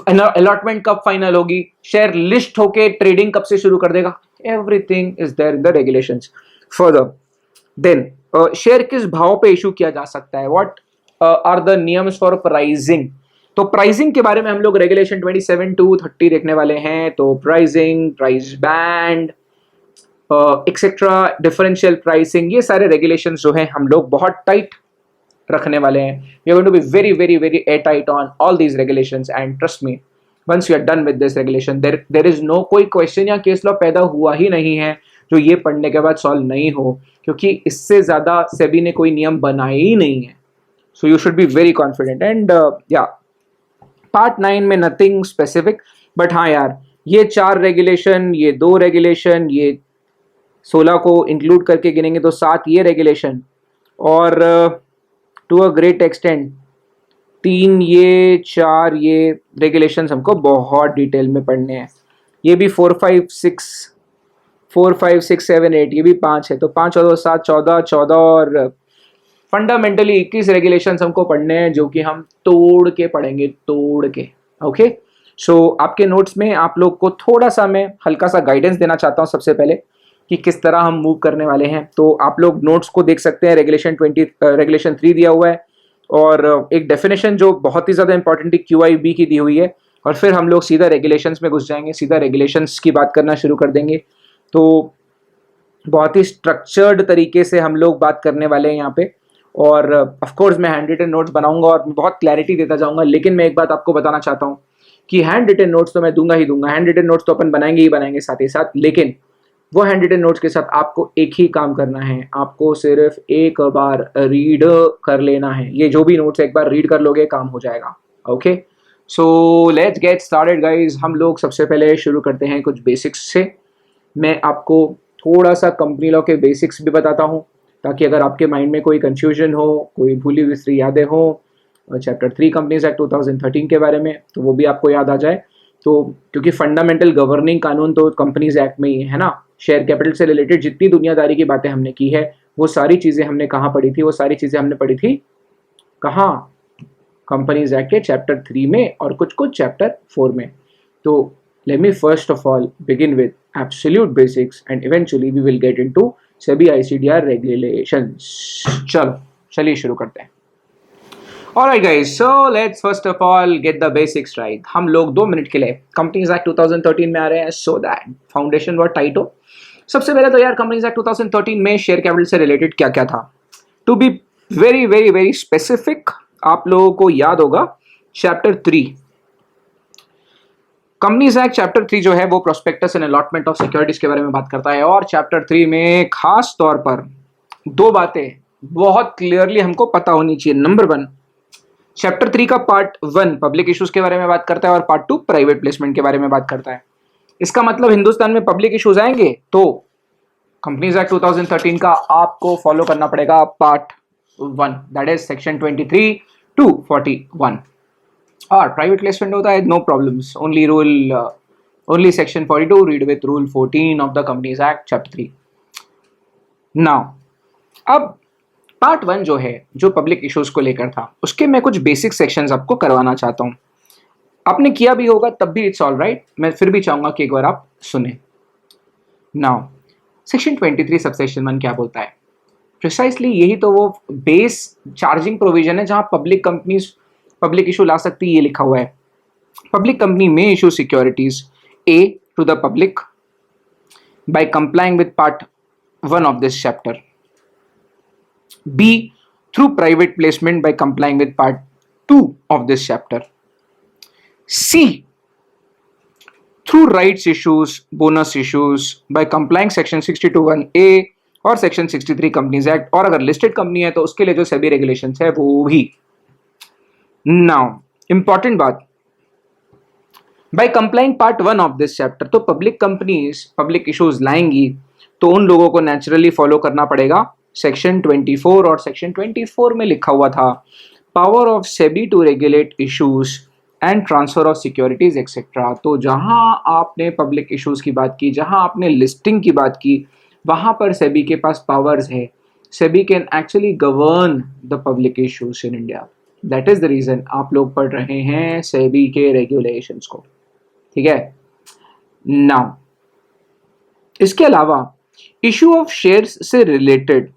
अलॉटमेंट कब फाइनल होगी, शेयर लिस्ट होके ट्रेडिंग कब से शुरू कर देगा, everything is there in the regulations. Further then share किस भाव पे इशू किया जा सकता है, व्हाट आर द नियम्स फॉर प्राइसिंग। तो प्राइसिंग के बारे में हम लोग रेगुलेशन 27 to 30 देखने वाले हैं। तो pricing, price band, etcetera, differential pricing, ये सारे रेगुलेशन जो हैं हम लोग बहुत टाइट रखने वाले हैं। We are going to be very very very airtight on all these regulations and trust me, once you are done with this regulation, there is no कोई क्वेश्चन या केस लॉ पैदा हुआ ही नहीं है जो ये पढ़ने के बाद सॉल्व नहीं हो, क्योंकि इससे ज्यादा सेबी ने कोई नियम बनाए ही नहीं है। So you should be very confident. And या पार्ट 9 में नथिंग स्पेसिफिक, बट हाँ यार, ये 4 रेगुलेशन, ये 2 रेगुलेशन, ये 16 को इंक्लूड करके गिनेंगे तो 7 ये रेगुलेशन, और टू अ ग्रेट एक्सटेंट 3 ये, 4 ये रेगुलेशंस हमको बहुत डिटेल में पढ़ने हैं। ये भी 4, 5, 6, 7, 8, ये भी 5 है, तो 5 और 7 14 और फंडामेंटली 21 रेगुलेशंस हमको पढ़ने हैं, जो कि हम तोड़ के पढ़ेंगे, तोड़ के। ओके, सो आपके नोट्स में आप लोग को थोड़ा सा मैं हल्का सा गाइडेंस देना चाहता हूँ सबसे पहले कि किस तरह हम मूव करने वाले हैं। तो आप लोग नोट्स को देख सकते हैं, रेगुलेशन 3 दिया हुआ है, और एक डेफिनेशन जो बहुत ही ज़्यादा इंपॉर्टेंट है QIB की दी हुई है, और फिर हम लोग सीधा रेगुलेशंस में घुस जाएंगे, सीधा रेगुलेशंस की बात करना शुरू कर देंगे। तो बहुत ही स्ट्रक्चर्ड तरीके से हम लोग बात करने वाले हैं यहाँ पे, और ऑफ कोर्स मैं हैंड रिटन नोट्स बनाऊंगा और बहुत क्लैरिटी देता जाऊंगा। लेकिन मैं एक बात आपको बताना चाहता हूँ कि हैंड रिटन नोट्स तो मैं दूंगा ही दूंगा, हैंड रिटन नोट्स तो अपन बनाएंगे ही बनाएंगे साथ ही साथ, लेकिन वो हैंड रिटन नोट्स के साथ आपको एक ही काम करना है, आपको सिर्फ एक बार रीड कर लेना है। ये जो भी नोट्स एक बार रीड कर लोगे काम हो जाएगा। Okay, so let's get started guys. हम लोग सबसे पहले शुरू करते हैं कुछ बेसिक्स से। मैं आपको थोड़ा सा कंपनी लॉ के बेसिक्स भी बताता हूँ, ताकि अगर आपके माइंड में कोई कंफ्यूजन हो, कोई भूली विसरी यादें हो चैप्टर 3 कंपनीज एक्ट 2013 के बारे में, तो वो भी आपको याद आ जाए। तो क्योंकि फंडामेंटल गवर्निंग कानून तो कंपनीज एक्ट में ही है ना, शेयर कैपिटल से रिलेटेड जितनी दुनियादारी की बातें हमने की है, वो सारी चीज़ें हमने कहाँ पढ़ी थी, वो सारी चीज़ें हमने पढ़ी थी कहाँ, कंपनीज एक्ट के चैप्टर 3 में और कुछ कुछ चैप्टर 4 में। तो let me first of all begin with absolute basics and eventually we will get into SEBI ICDR regulations. चलिए शुरू करते हैं। Alright guys, so let's first of all get the basics right. हम लोग 2 मिनट के लिए कंपनीज एक्ट 2013 में आ रहे हैं so that foundation word tight हो। सबसे पहले तो यार कंपनीज एक्ट 2013 में शेयर कैपिटल से रिलेटेड क्या क्या था। To be very very very specific, आप लोगों को याद होगा चैप्टर 3, कंपनीज एक्ट चैप्टर 3 जो है वो prospectus and allotment of securities के बारे में बात करता है। और चैप्टर 3 में खास तौर पर 2 बातें बहुत क्लियरली हमको पता होनी चाहिए। नंबर 1, चैप्टर 3 का पार्ट 1 पब्लिक इश्यूज के बारे में बात करता है और पार्ट 2 प्राइवेट प्लेसमेंट के बारे में बात करता है। इसका मतलब हिंदुस्तान में पब्लिक इश्यूज आएंगे तो कंपनीज एक्ट 2013 का आपको फॉलो करना पड़ेगा part 1, that is section 23 to 41। और प्राइवेट प्लेसमेंट होता है no problems, only section 42 read with rule 14 of the companies act chapter 3। Now अब पार्ट 1 जो है, जो पब्लिक इश्यूज को लेकर था, उसके मैं कुछ बेसिक सेक्शंस आपको करवाना चाहता हूं। आपने किया भी होगा तब भी इट्स ऑल राइट, मैं फिर भी चाहूंगा कि एक बार आप सुने। नाउ सेक्शन 23 सबसेक्शन 1 क्या बोलता है? प्रिसाइसली यही तो वो बेस चार्जिंग प्रोविजन है जहां पब्लिक कंपनीज पब्लिक इशू ला सकती है। ये लिखा हुआ है, पब्लिक कंपनी में issue securities A to the public by complying with part 1 of this chapter, B through private placement by complying with part 2 of this chapter, C through rights issues, bonus issues by complying section 62(1)(a और section 63 Companies Act, और अगर listed कंपनी है तो उसके लिए जो सेबी रेगुलेशंस है वो भी। Now important बात, by complying part 1 of this chapter, तो पब्लिक कंपनीज पब्लिक इश्यूज लाएंगी तो उन लोगों को नेचुरली फॉलो करना पड़ेगा सेक्शन 24, और सेक्शन 24 में लिखा हुआ था power of SEBI to regulate issues and transfer of securities etcetera. तो जहां आपने पब्लिक इश्यूज की बात की, जहां आपने लिस्टिंग की बात की, वहां पर सेबी के पास पावर्स है। SEBI can actually govern the public issues in India. That is the reason आप लोग पढ़ रहे हैं सेबी के रेगुलेशंस को, ठीक है। नाउ इसके अलावा इशू ऑफ शेयर्स से रिलेटेड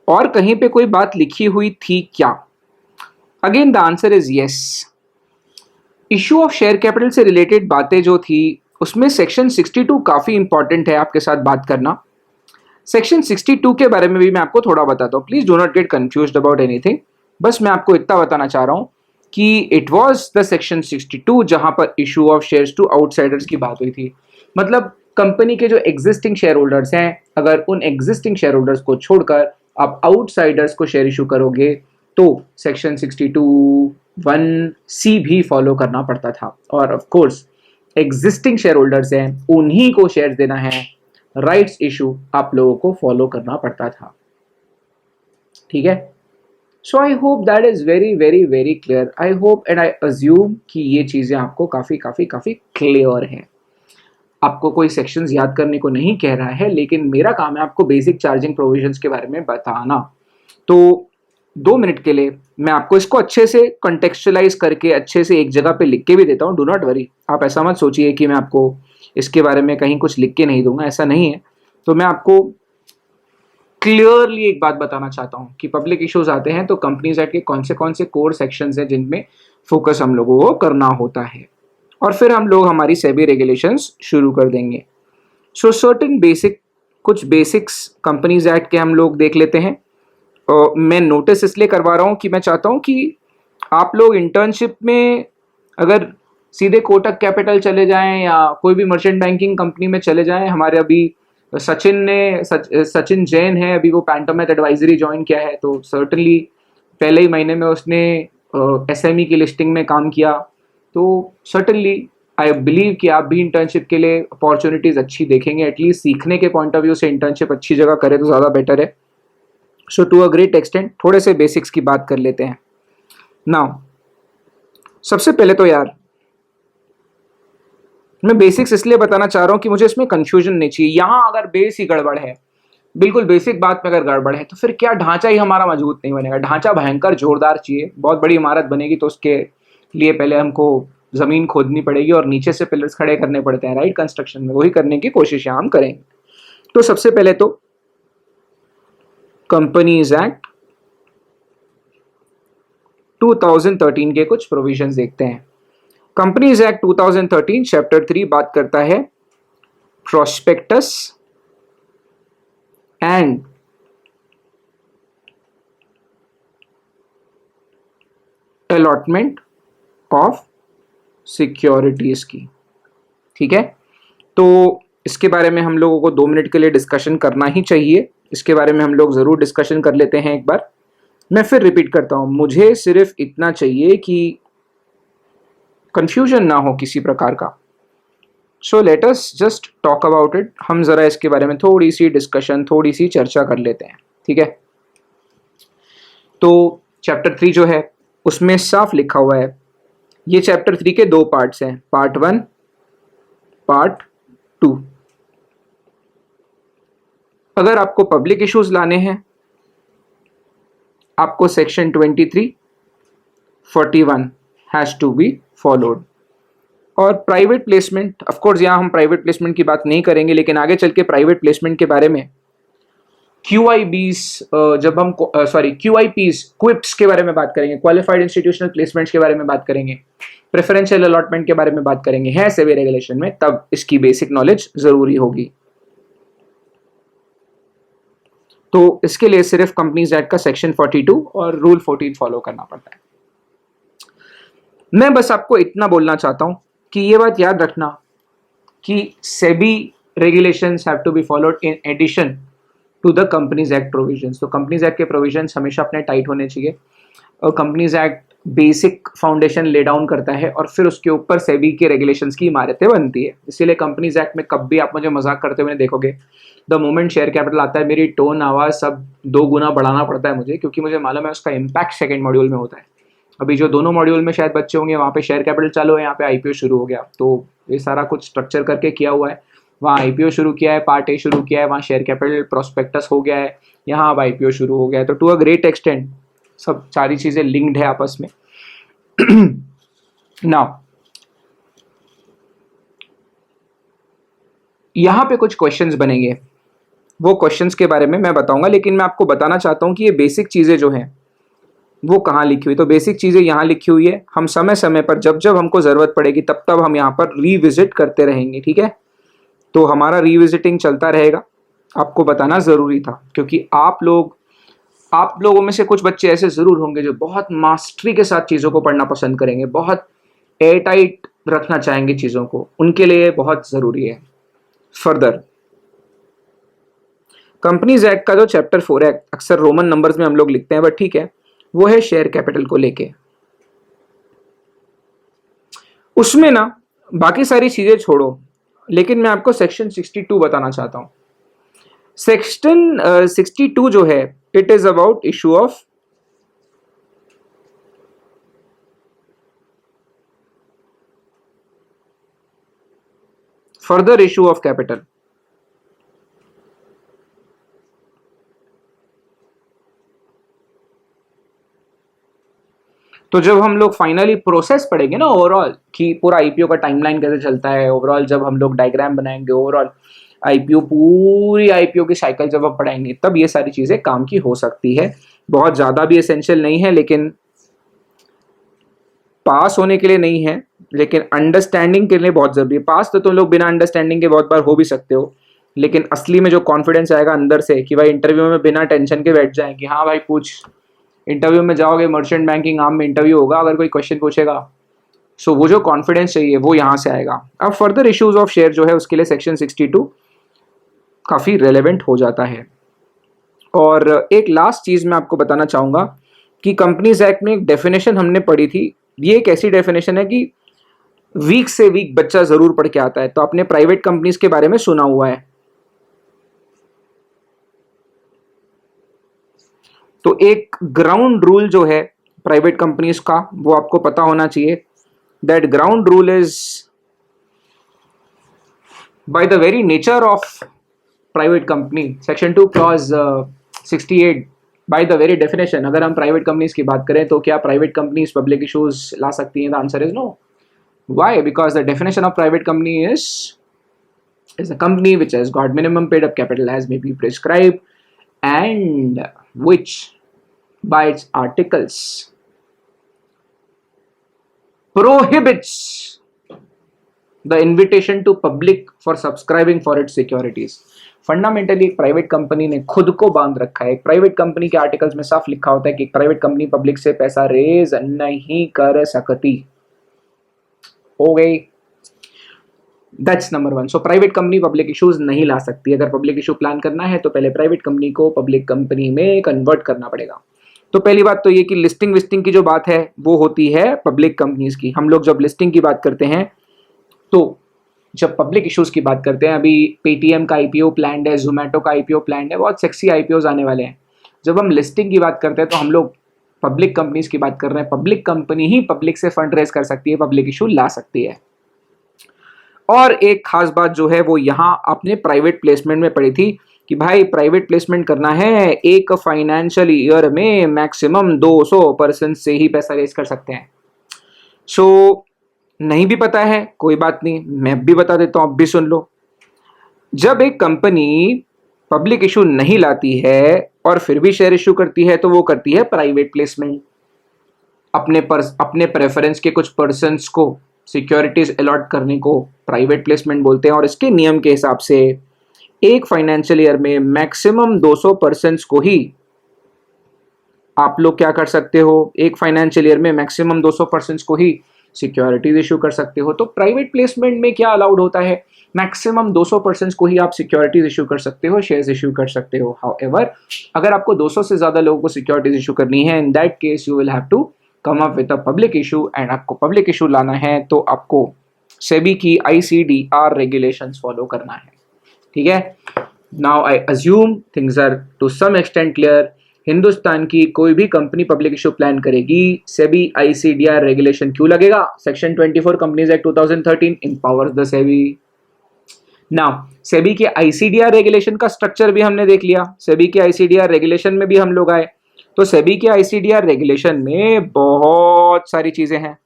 और कहीं पे कोई बात लिखी हुई थी क्या? Again the answer is yes. Issue of share capital से रिलेटेड बातें जो थी उसमें सेक्शन 62 काफी इंपॉर्टेंट है आपके साथ बात करना। सेक्शन 62 के बारे में भी मैं आपको थोड़ा बताता हूँ, please do not gate confused about anything. बस मैं आपको इतना बताना चाह रहा हूँ कि इट वाज द सेक्शन 62 जहां पर issue of shares to outsiders की बात हुई थी। मतलब कंपनी के जो एग्जिस्टिंग शेयर होल्डर्स हैं, अगर उन एग्जिस्टिंग शेयर होल्डर्स को छोड़कर आप आउटसाइडर्स को शेयर इशू करोगे तो सेक्शन 62(1)(c) भी फॉलो करना पड़ता था। और of course existing share holders हैं, उन्हीं को शेयर देना है, राइट्स इशू आप लोगों को फॉलो करना पड़ता था, ठीक है। So I hope that is very very very clear. I hope and I assume कि ये चीजें आपको काफी काफी काफी क्लियर हैं। आपको कोई सेक्शंस याद करने को नहीं कह रहा है, लेकिन मेरा काम है आपको बेसिक चार्जिंग प्रोविजंस के बारे में बताना। तो 2 मिनट के लिए मैं आपको इसको अच्छे से कॉन्टेक्चुअलाइज करके अच्छे से एक जगह पे लिख के भी देता हूँ। डू नॉट वरी, आप ऐसा मत सोचिए कि मैं आपको इसके बारे में कहीं कुछ लिख के नहीं दूंगा, ऐसा नहीं है। तो मैं आपको क्लियरली एक बात बताना चाहता हूँ कि पब्लिक इश्यूज आते हैं तो कंपनीज एक्ट के कौन से कोर सेक्शंस हैं जिनमें फोकस हम लोगों को करना होता है, और फिर हम लोग हमारी सेबी रेगुलेशंस शुरू कर देंगे। सो सर्टेन कुछ बेसिक्स कंपनीज एक्ट के हम लोग देख लेते हैं। मैं नोटिस इसलिए करवा रहा हूँ कि मैं चाहता हूँ कि आप लोग इंटर्नशिप में अगर सीधे कोटक कैपिटल चले जाएं या कोई भी मर्चेंट बैंकिंग कंपनी में चले जाएं। हमारे अभी सचिन जैन है, अभी वो पैंटोमैथ एडवाइजरी ज्वाइन किया है, तो सर्टनली पहले ही महीने में उसने एसएमई की लिस्टिंग में काम किया। तो सर्टनली आई बिलीव कि आप भी इंटर्नशिप के लिए अपॉर्चुनिटीज अच्छी देखेंगे। एटलीस्ट सीखने के पॉइंट ऑफ व्यू से इंटर्नशिप अच्छी जगह करे तो ज़्यादा बेटर है। सो टू अ ग्रेट एक्सटेंट थोड़े से बेसिक्स की बात कर लेते हैं। नाउ सबसे पहले तो यार मैं बेसिक्स इसलिए बताना चाह रहा हूँ कि मुझे इसमें कंफ्यूजन नहीं चाहिए। यहाँ अगर बेस ही गड़बड़ है, बिल्कुल बेसिक बात में अगर गड़बड़ है, तो फिर क्या ढांचा ही हमारा मजबूत नहीं बनेगा। ढांचा भयंकर जोरदार चाहिए। बहुत बड़ी इमारत बनेगी तो उसके लिए पहले हमको जमीन खोदनी पड़ेगी और नीचे से पिलर्स खड़े करने पड़ते हैं, राइट। कंस्ट्रक्शन में वही करने की कोशिश हम करेंगे। तो सबसे पहले तो कंपनीज एक्ट 2013 के कुछ प्रोविजंस देखते हैं। कंपनीज एक्ट 2013 चैप्टर 3 बात करता है prospectus and allotment of securities की। ठीक है, तो इसके बारे में हम लोगों को 2 मिनट के लिए डिस्कशन करना ही चाहिए। इसके बारे में हम लोग जरूर डिस्कशन कर लेते हैं एक बार। मैं फिर रिपीट करता हूं, मुझे सिर्फ इतना चाहिए कि कंफ्यूजन ना हो किसी प्रकार का। So let us just talk about it. हम जरा इसके बारे में थोड़ी सी डिस्कशन, थोड़ी सी चर्चा कर लेते हैं। ठीक है, तो चैप्टर 3 जो है उसमें साफ लिखा हुआ है, ये चैप्टर 3 के 2 पार्ट्स हैं, पार्ट 1, पार्ट 2। अगर आपको पब्लिक इश्यूज लाने हैं, आपको section 23, 41 has to be followed. और प्राइवेट प्लेसमेंट, ऑफ कोर्स यहाँ हम प्राइवेट प्लेसमेंट की बात नहीं करेंगे, लेकिन आगे चल के प्राइवेट प्लेसमेंट के बारे में QIBs, जब हम QIPs, क्विप्स के बारे में बात करेंगे, क्वालिफाइड इंस्टीट्यूशनल प्लेसमेंट्स के बारे में बात करेंगे, प्रेफरेंशियल अलॉटमेंट के बारे में बात करेंगे, है सेबी रेगुलेशन में, तब इसकी बेसिक नॉलेज जरूरी होगी। तो इसके लिए सिर्फ कंपनीज एक्ट का सेक्शन 42 और रूल 14 फॉलो करना पड़ता है। मैं बस आपको इतना बोलना चाहता हूं कि ये बात याद रखना कि SEBI regulations have to be followed in addition to the companies act provisions. तो कंपनीज एक्ट के प्रोविजंस हमेशा अपने टाइट होने चाहिए, और companies act basic foundation lay down करता है और फिर उसके ऊपर सेबी के रेगुलेशंस की इमारतें बनती है। इसीलिए कंपनीज एक्ट में कभी आप मुझे मजाक करते हुए देखोगे, द मोमेंट शेयर कैपिटल आता है, मेरी टोन, आवाज सब 2 गुना बढ़ाना पड़ता है मुझे, क्योंकि मुझे मालूम है उसका इम्पैक्ट सेकंड मॉड्यूल में होता है। अभी जो दोनों मॉड्यूल में शायद बच्चे होंगे, वहाँ पे शेयर कैपिटल चालू है, यहाँ पे IPO शुरू हो गया। तो ये सारा कुछ स्ट्रक्चर करके किया हुआ है। वहाँ IPO शुरू किया है, पार्ट A शुरू किया है, वहाँ शेयर कैपिटल प्रोस्पेक्टस हो गया है, यहाँ अब IPO शुरू हो गया है। तो टू अ ग्रेट एक्सटेंट सब सारी चीज़ें लिंक्ड है आपस में। नाउ यहाँ पे कुछ क्वेश्चंस बनेंगे, वो क्वेश्चंस के बारे में मैं बताऊंगा, लेकिन मैं आपको बताना चाहता हूँ कि ये बेसिक चीज़ें जो हैं वो कहाँ लिखी हुई। तो बेसिक चीज़ें यहाँ लिखी हुई है, हम समय समय पर जब जब हमको ज़रूरत पड़ेगी तब तब हम यहाँ पर रीविजिट करते रहेंगे। ठीक है, तो हमारा रीविजिटिंग चलता रहेगा, आपको बताना ज़रूरी था, क्योंकि आप लोगों में से कुछ बच्चे ऐसे ज़रूर होंगे जो बहुत मास्टरी के साथ चीज़ों को पढ़ना पसंद करेंगे, बहुत एयर टाइट रखना चाहेंगे चीज़ों को, उनके लिए बहुत ज़रूरी है। फर्दर कंपनीज एक्ट का जो चैप्टर 4 है, अक्सर रोमन नंबर्स में हम लोग लिखते हैं, बट ठीक है, वो है शेयर कैपिटल को लेके। उसमें ना बाकी सारी चीजें छोड़ो, लेकिन मैं आपको सेक्शन 62 बताना चाहता हूं। सेक्शन 62 जो है, it is about issue of further issue of capital. तो जब हम लोग फाइनली प्रोसेस पढ़ेंगे ना ओवरऑल, कि पूरा IPO का टाइमलाइन कैसे चलता है, ओवरऑल जब हम लोग डायग्राम बनाएंगे, ओवरऑल पूरी IPO की साइकिल जब हम पढ़ाएंगे, तब ये सारी चीजें काम की हो सकती है। बहुत ज्यादा भी एसेंशियल नहीं है, लेकिन पास होने के लिए नहीं है, लेकिन अंडरस्टैंडिंग के लिए बहुत जरूरी है। पास तो तुम लोग बिना अंडरस्टैंडिंग के बहुत बार हो भी सकते हो, लेकिन असली में जो कॉन्फिडेंस आएगा अंदर से कि भाई इंटरव्यू में बिना टेंशन के बैठ जाए कि हाँ भाई पूछ, इंटरव्यू में जाओगे, मर्चेंट बैंकिंग आम में इंटरव्यू होगा, अगर कोई क्वेश्चन पूछेगा, सो वो जो कॉन्फिडेंस चाहिए वो यहाँ से आएगा। अब फर्दर इश्यूज ऑफ शेयर जो है उसके लिए सेक्शन 62 काफ़ी रेलेवेंट हो जाता है। और एक लास्ट चीज़ मैं आपको बताना चाहूँगा कि कंपनीज एक्ट में एक डेफिनेशन हमने पढ़ी थी, ये एक ऐसी डेफिनेशन है कि वीक से वीक बच्चा ज़रूर पढ़ के आता है। तो आपने प्राइवेट कंपनीज के बारे में सुना हुआ है, तो एक ग्राउंड रूल जो है प्राइवेट कंपनीज का वो आपको पता होना चाहिए। That ground rule is by the very nature of private company, section 2 clause 68, by the very definition, अगर हम प्राइवेट कंपनीज की बात करें तो क्या प्राइवेट कंपनीज पब्लिक इश्यूज ला सकती हैं? The answer is no. Why? Because the definition of private company is a company which has got minimum paid up capital as may be prescribed and which by its articles prohibits the invitation to public for subscribing for its securities. Fundamentally एक प्राइवेट कंपनी ने खुद को बांध रखा है। एक प्राइवेट कंपनी के आर्टिकल्स में साफ लिखा होता है कि एक प्राइवेट कंपनी पब्लिक से पैसा रेज नहीं कर सकती। हो गई, that's number one. So private company public issues नहीं ला सकती। अगर पब्लिक इशू प्लान करना है तो पहले प्राइवेट कंपनी को पब्लिक कंपनी में कन्वर्ट करना पड़ेगा। तो पहली बात तो ये कि लिस्टिंग विस्टिंग की जो बात है वो होती है पब्लिक कंपनीज की। हम लोग जब लिस्टिंग की बात करते हैं तो जब पब्लिक इश्यूज की बात करते हैं, अभी पेटीएम का आईपीओ प्लान है, जोमेटो का आईपीओ प्लान है, बहुत सेक्सी आईपीओज आने वाले हैं। जब हम लिस्टिंग की बात करते हैं तो हम लोग पब्लिक कंपनीज की बात कर रहे हैं। पब्लिक कंपनी ही पब्लिक से फंड रेज कर सकती है, पब्लिक इशू ला सकती है। और एक खास बात जो है वो यहाँ आपने प्राइवेट प्लेसमेंट में पढ़ी थी कि भाई प्राइवेट प्लेसमेंट करना है, एक फाइनेंशियल ईयर में मैक्सिमम 200% से ही पैसा रेज कर सकते हैं। सो नहीं भी पता है कोई बात नहीं, मैं भी बता देता हूं, आप भी सुन लो। जब एक कंपनी पब्लिक इशू नहीं लाती है और फिर भी शेयर इशू करती है तो वो करती है प्राइवेट प्लेसमेंट। अपने प्रेफरेंस के कुछ पर्सन्स को सिक्योरिटीज अलॉट करने को प्राइवेट प्लेसमेंट बोलते हैं। और इसके नियम के हिसाब से एक फाइनेंशियल ईयर में मैक्सिमम 200% को ही आप लोग क्या कर सकते हो, एक फाइनेंशियल ईयर में मैक्सिमम 200% को ही सिक्योरिटीज इशू कर सकते हो। तो प्राइवेट प्लेसमेंट में क्या अलाउड होता है, मैक्सिमम 200% को ही आप सिक्योरिटीज इशू कर सकते हो, शेयर्स इशू कर सकते हो। हाउएवर अगर आपको 200 से ज्यादा लोगों को सिक्योरिटीज इशू करनी है, in that case you will have to come up with a public issue. And आपको पब्लिक इशू लाना है तो आपको सेबी की ICDR रेगुलेशंस फॉलो करना है। ठीक है, now I assume things are to some extent clear. Hindustan की कोई भी कंपनी पब्लिक इशू प्लान करेगी, सेबी ICDR रेगुलेशन क्यों लगेगा? Section 24 companies act 2013 empowers the SEBI. Now SEBI के ICDR रेगुलेशन का स्ट्रक्चर भी हमने देख लिया। सेबी के ICDR रेगुलेशन में भी हम लोग आए तो सेबी के ICDR रेगुलेशन में बहुत सारी चीजें हैं,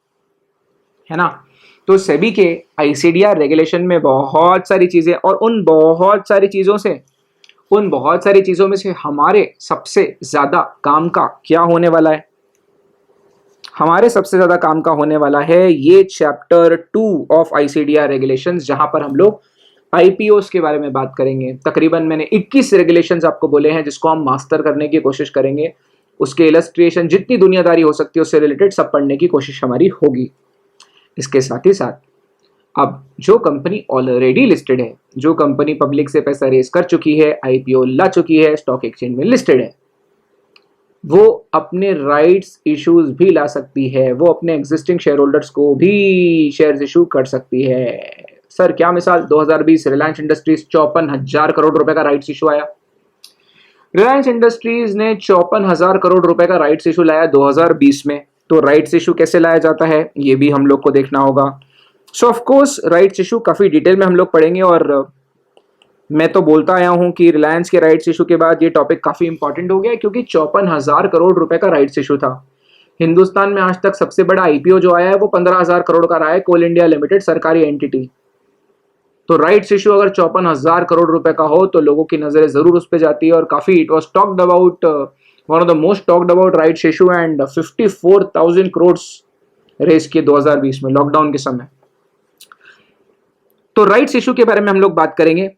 है ना। तो सेबी के ICDR रेगुलेशन में बहुत सारी चीजें, और उन बहुत सारी चीजों में से हमारे सबसे ज्यादा काम का क्या होने वाला है? हमारे सबसे ज्यादा काम का होने वाला है ये चैप्टर 2 ऑफ ICDR रेगुलेशंस, जहां पर हम लोग IPOs के बारे में बात करेंगे। तकरीबन मैंने 21 रेगुलेशंस आपको बोले हैं जिसको हम मास्टर करने की कोशिश करेंगे। उसके इलस्ट्रेशन जितनी दुनियादारी हो सकती है उससे रिलेटेड सब पढ़ने की कोशिश हमारी होगी। इसके साथ ही साथ अब जो कंपनी ऑलरेडी लिस्टेड है, जो कंपनी पब्लिक से पैसा रेज कर चुकी है, IPO ला चुकी है, स्टॉक एक्सचेंज में लिस्टेड है, वो अपने राइट्स इश्यूज भी ला सकती है। वो अपने एग्जिस्टिंग शेयर होल्डर्स को भी शेयर्स इशू कर सकती है। सर क्या मिसाल, 2020 रिलायंस इंडस्ट्रीज 54,000 करोड़ रुपए का राइट्स इशू आया। रिलायंस इंडस्ट्रीज ने 54,000 करोड़ रुपए का राइट्स इशू लाया 2020 में। तो राइट्स इशू कैसे लाया जाता है ये भी हम लोग को देखना होगा। सो ऑफ कोर्स राइट्स इशू काफी डिटेल में हम लोग पढ़ेंगे, और मैं तो बोलता आया हूं कि रिलायंस के राइट्स इशू के बाद ये टॉपिक काफी इंपॉर्टेंट हो गया, क्योंकि 54,000 करोड़ रुपए का राइट्स इशू था। हिंदुस्तान में आज तक सबसे बड़ा IPO जो आया है वो 15,000 करोड़ का रहा है, कोल इंडिया लिमिटेड, सरकारी एंटिटी। तो राइट्स इशू अगर 54,000 करोड़ रुपए का हो तो लोगों की नजरें जरूर उस पर जाती है। और काफी it was talked about, one of the most talked about rights issue, and 54,000 crore raise किए 2020 में लॉकडाउन के समय। तो राइट्स इशू के बारे में हम लोग बात करेंगे।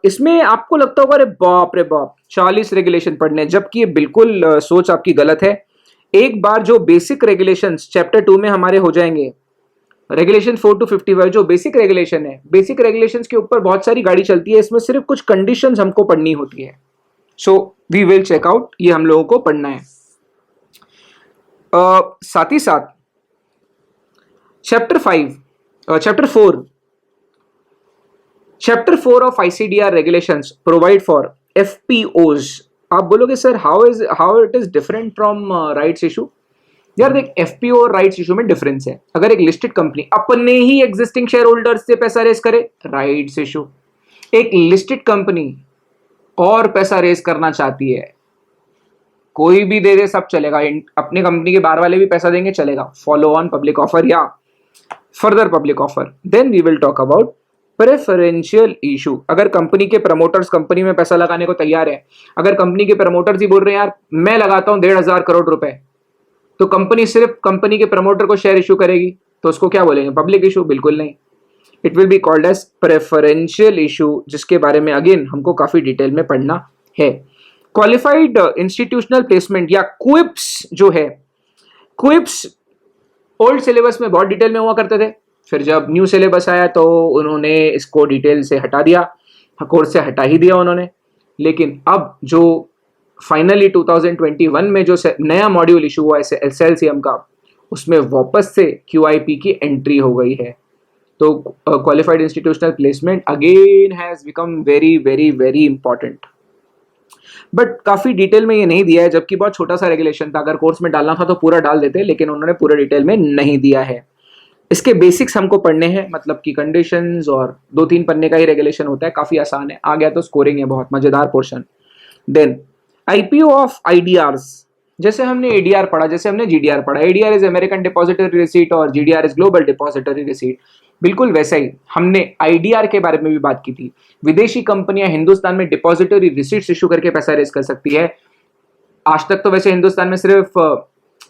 इसमें आपको लगता होगा अरे बाप रे बाप 40 रेगुलेशन पढ़ने, जबकि ये बिल्कुल सोच आपकी गलत है। एक बार जो बेसिक रेगुलेशंस चैप्टर 2 में हमारे हो जाएंगे, रेगुलेशन 4 to 55 जो बेसिक रेगुलेशन है, बेसिक रेगुलेशंस के ऊपर बहुत सारी गाड़ी चलती है। इसमें सिर्फ कुछ कंडीशंस हमको पढ़नी होती है। So we will check out, ये हम लोगों को पढ़ना है। साथ ही साथ chapter 4 of ICDR regulations provide for FPOs। आप बोलोगे sir how it is different from rights issue. यार देख, FPO और राइट्स इशू में डिफरेंस है। अगर एक लिस्टेड कंपनी अपने ही एग्जिस्टिंग शेयर होल्डर्स से पैसा रेज करे, राइट्स इशू। एक लिस्टेड कंपनी और पैसा रेज करना चाहती है, कोई भी दे दे सब चलेगा, अपनी कंपनी के बाहर वाले भी पैसा देंगे चलेगा, फॉलो ऑन पब्लिक ऑफर या further public offer, then we will talk about preferential issue, अगर कंपनी के प्रमोटर्स कंपनी में पैसा लगाने को तैयार है, अगर कंपनी के प्रमोटर्स ही बोल रहे हैं यार मैं लगाता हूं 1,500 करोड़ रुपए, तो कंपनी सिर्फ कंपनी के प्रमोटर को शेयर इशू करेगी, तो उसको क्या बोलेंगे, पब्लिक इशू? बिल्कुल नहीं, it will be called as preferential issue, जिसके बारे में अगेन हमको काफी डिटेल में पढ़ना है। क्वालिफाइड इंस्टीट्यूशनल प्लेसमेंट या क्विप्स जो है, क्विप्स ओल्ड सिलेबस में बहुत डिटेल में हुआ करते थे, फिर जब न्यू सिलेबस आया तो उन्होंने इसको डिटेल से हटा दिया, कोर्स से हटा ही दिया उन्होंने। लेकिन अब जो फाइनली 2021 में जो नया मॉड्यूल इशू हुआ है एसएलसीएम का, उसमें वापस से क्यूआईपी की एंट्री हो गई है। तो qualified institutional placement again has become very very very important, but काफी डिटेल में ये नहीं दिया है, जबकि बहुत छोटा सा रेगुलेशन था, अगर कोर्स में डालना था तो पूरा डाल देते, लेकिन उन्होंने पूरे डिटेल में नहीं दिया है। इसके बेसिक्स हमको पढ़ने हैं, मतलब कि कंडीशंस, और 2-3 पन्ने का ही रेगुलेशन होता है, काफी आसान है, आ गया तो स्कोरिंग है, बहुत मजेदार portion. Then IPO of IDRs, जैसे हमने एडीआर पढ़ा, जैसे हमने जीडीआर पढ़ा, ADR is American depository receipt और GDR is global depository receipt, बिल्कुल वैसा ही हमने आईडीआर के बारे में भी बात की थी। विदेशी कंपनियां हिंदुस्तान में डिपॉजिटरी रिसीट्स इशू करके पैसा रेज कर सकती है। आज तक तो वैसे हिंदुस्तान में सिर्फ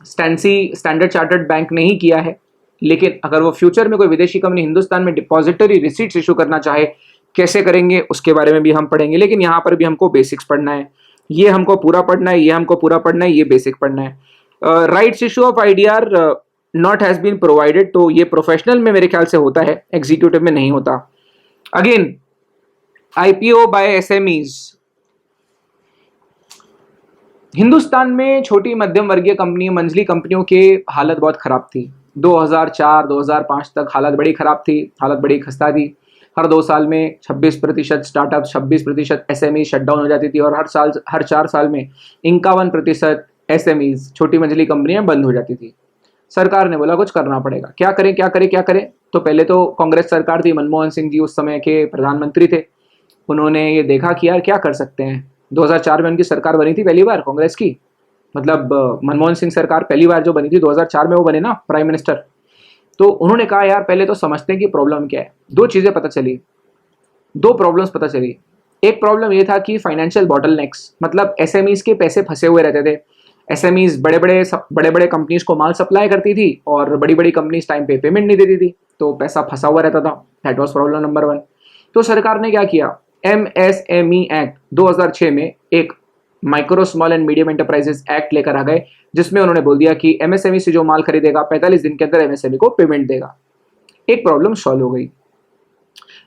स्टैंडर्ड चार्टर्ड बैंक ने ही किया है, लेकिन अगर वो फ्यूचर में कोई विदेशी कंपनी हिंदुस्तान में डिपॉजिटरी रिसीट्स इशू करना चाहे, कैसे करेंगे उसके बारे में भी हम पढ़ेंगे। लेकिन यहाँ पर भी हमको बेसिक्स पढ़ना है, ये हमको पूरा पढ़ना है, ये हमको पूरा पढ़ना है, ये बेसिक पढ़ना है। Rights issue of IDR not has been provided, तो ये प्रोफेशनल में मेरे ख्याल से होता है, एग्जीक्यूटिव में नहीं होता। Again IPO by SMEs, Hindustan में छोटी मध्यम वर्गीय कंपनी, मंझली कंपनियों की हालत बहुत खराब थी। 2004-2005 तक हालत बड़ी खराब थी, हालत बड़ी खस्ता थी। हर 2 साल में 26% स्टार्टअप, 26% एसएमई शटडाउन हो जाती थी, और हर 4 साल में 51% एसएमईज, छोटी मंझली कंपनियां बंद हो जाती थी। सरकार ने बोला कुछ करना पड़ेगा, क्या करें क्या करें क्या करें। तो पहले तो कांग्रेस सरकार थी, मनमोहन सिंह जी उस समय के प्रधानमंत्री थे, उन्होंने ये देखा कि यार क्या कर सकते हैं। 2004 में उनकी सरकार बनी थी पहली बार कांग्रेस की, मतलब मनमोहन सिंह सरकार पहली बार जो बनी थी 2004 में वो बने ना प्राइम मिनिस्टर। तो उन्होंने कहा यार पहले तो समझते हैं कि प्रॉब्लम क्या है। 2 चीजें पता चली, 2 प्रॉब्लम्स पता चली। एक प्रॉब्लम ये था कि फाइनेंशियल बॉटलनेक्स, मतलब एसएमईज के पैसे फंसे हुए रहते थे। एसएमईज बड़े बड़े कंपनीज को माल सप्लाई करती थी और बड़ी बड़ी कंपनीज टाइम पे पेमेंट नहीं देती थी, तो पैसा फंसा हुआ रहता था। That was problem number 1। तो सरकार ने क्या किया, एमएसएमई एक्ट 2006 में एक micro small and medium enterprises act लेकर आ गए, जिसमें उन्होंने बोल दिया कि एमएसएमई से जो माल खरीदेगा 45 दिन के अंदर एमएसएमई को पेमेंट देगा। एक प्रॉब्लम सॉल्व हो गई,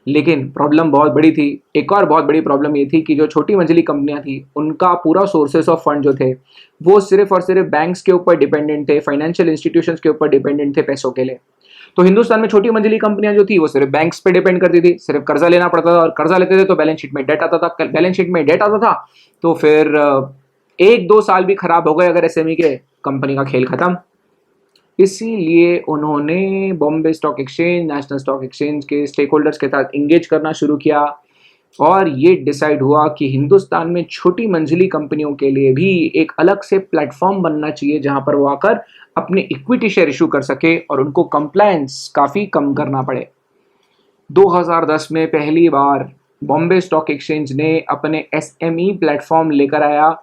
लेकिन प्रॉब्लम बहुत बड़ी थी। एक और बहुत बड़ी प्रॉब्लम ये थी कि जो छोटी मंझली कंपनियां थी, उनका पूरा सोर्सेस ऑफ फंड जो थे वो सिर्फ और सिर्फ बैंक्स के ऊपर डिपेंडेंट थे, फाइनेंशियल इंस्टीट्यूशंस के ऊपर डिपेंडेंट थे पैसों के लिए। तो हिंदुस्तान में छोटी मंझली कंपनियां जो थी वो सिर्फ बैंक्स पे डिपेंड करती थी, सिर्फ कर्जा लेना पड़ता था, और कर्जा लेते थे तो बैलेंस शीट में डेट आता था। बैलेंस शीट में डेट आता था तो फिर 1-2 साल भी खराब हो गए अगर एसएमई के, कंपनी का खेल खत्म। इसीलिए उन्होंने Bombay stock exchange, national stock exchange के स्टेक होल्डर्स के साथ इंगेज करना शुरू किया, और ये डिसाइड हुआ कि हिंदुस्तान में छोटी मंझली कंपनियों के लिए भी एक अलग से प्लेटफॉर्म बनना चाहिए, जहां पर वो आकर अपने इक्विटी शेयर इशू कर सके और उनको कंप्लायंस काफी कम करना पड़े। 2010 में पहली बार बॉम्बे स्टॉक एक्सचेंज ने अपने एसएमई प्लेटफॉर्म लेकर आया,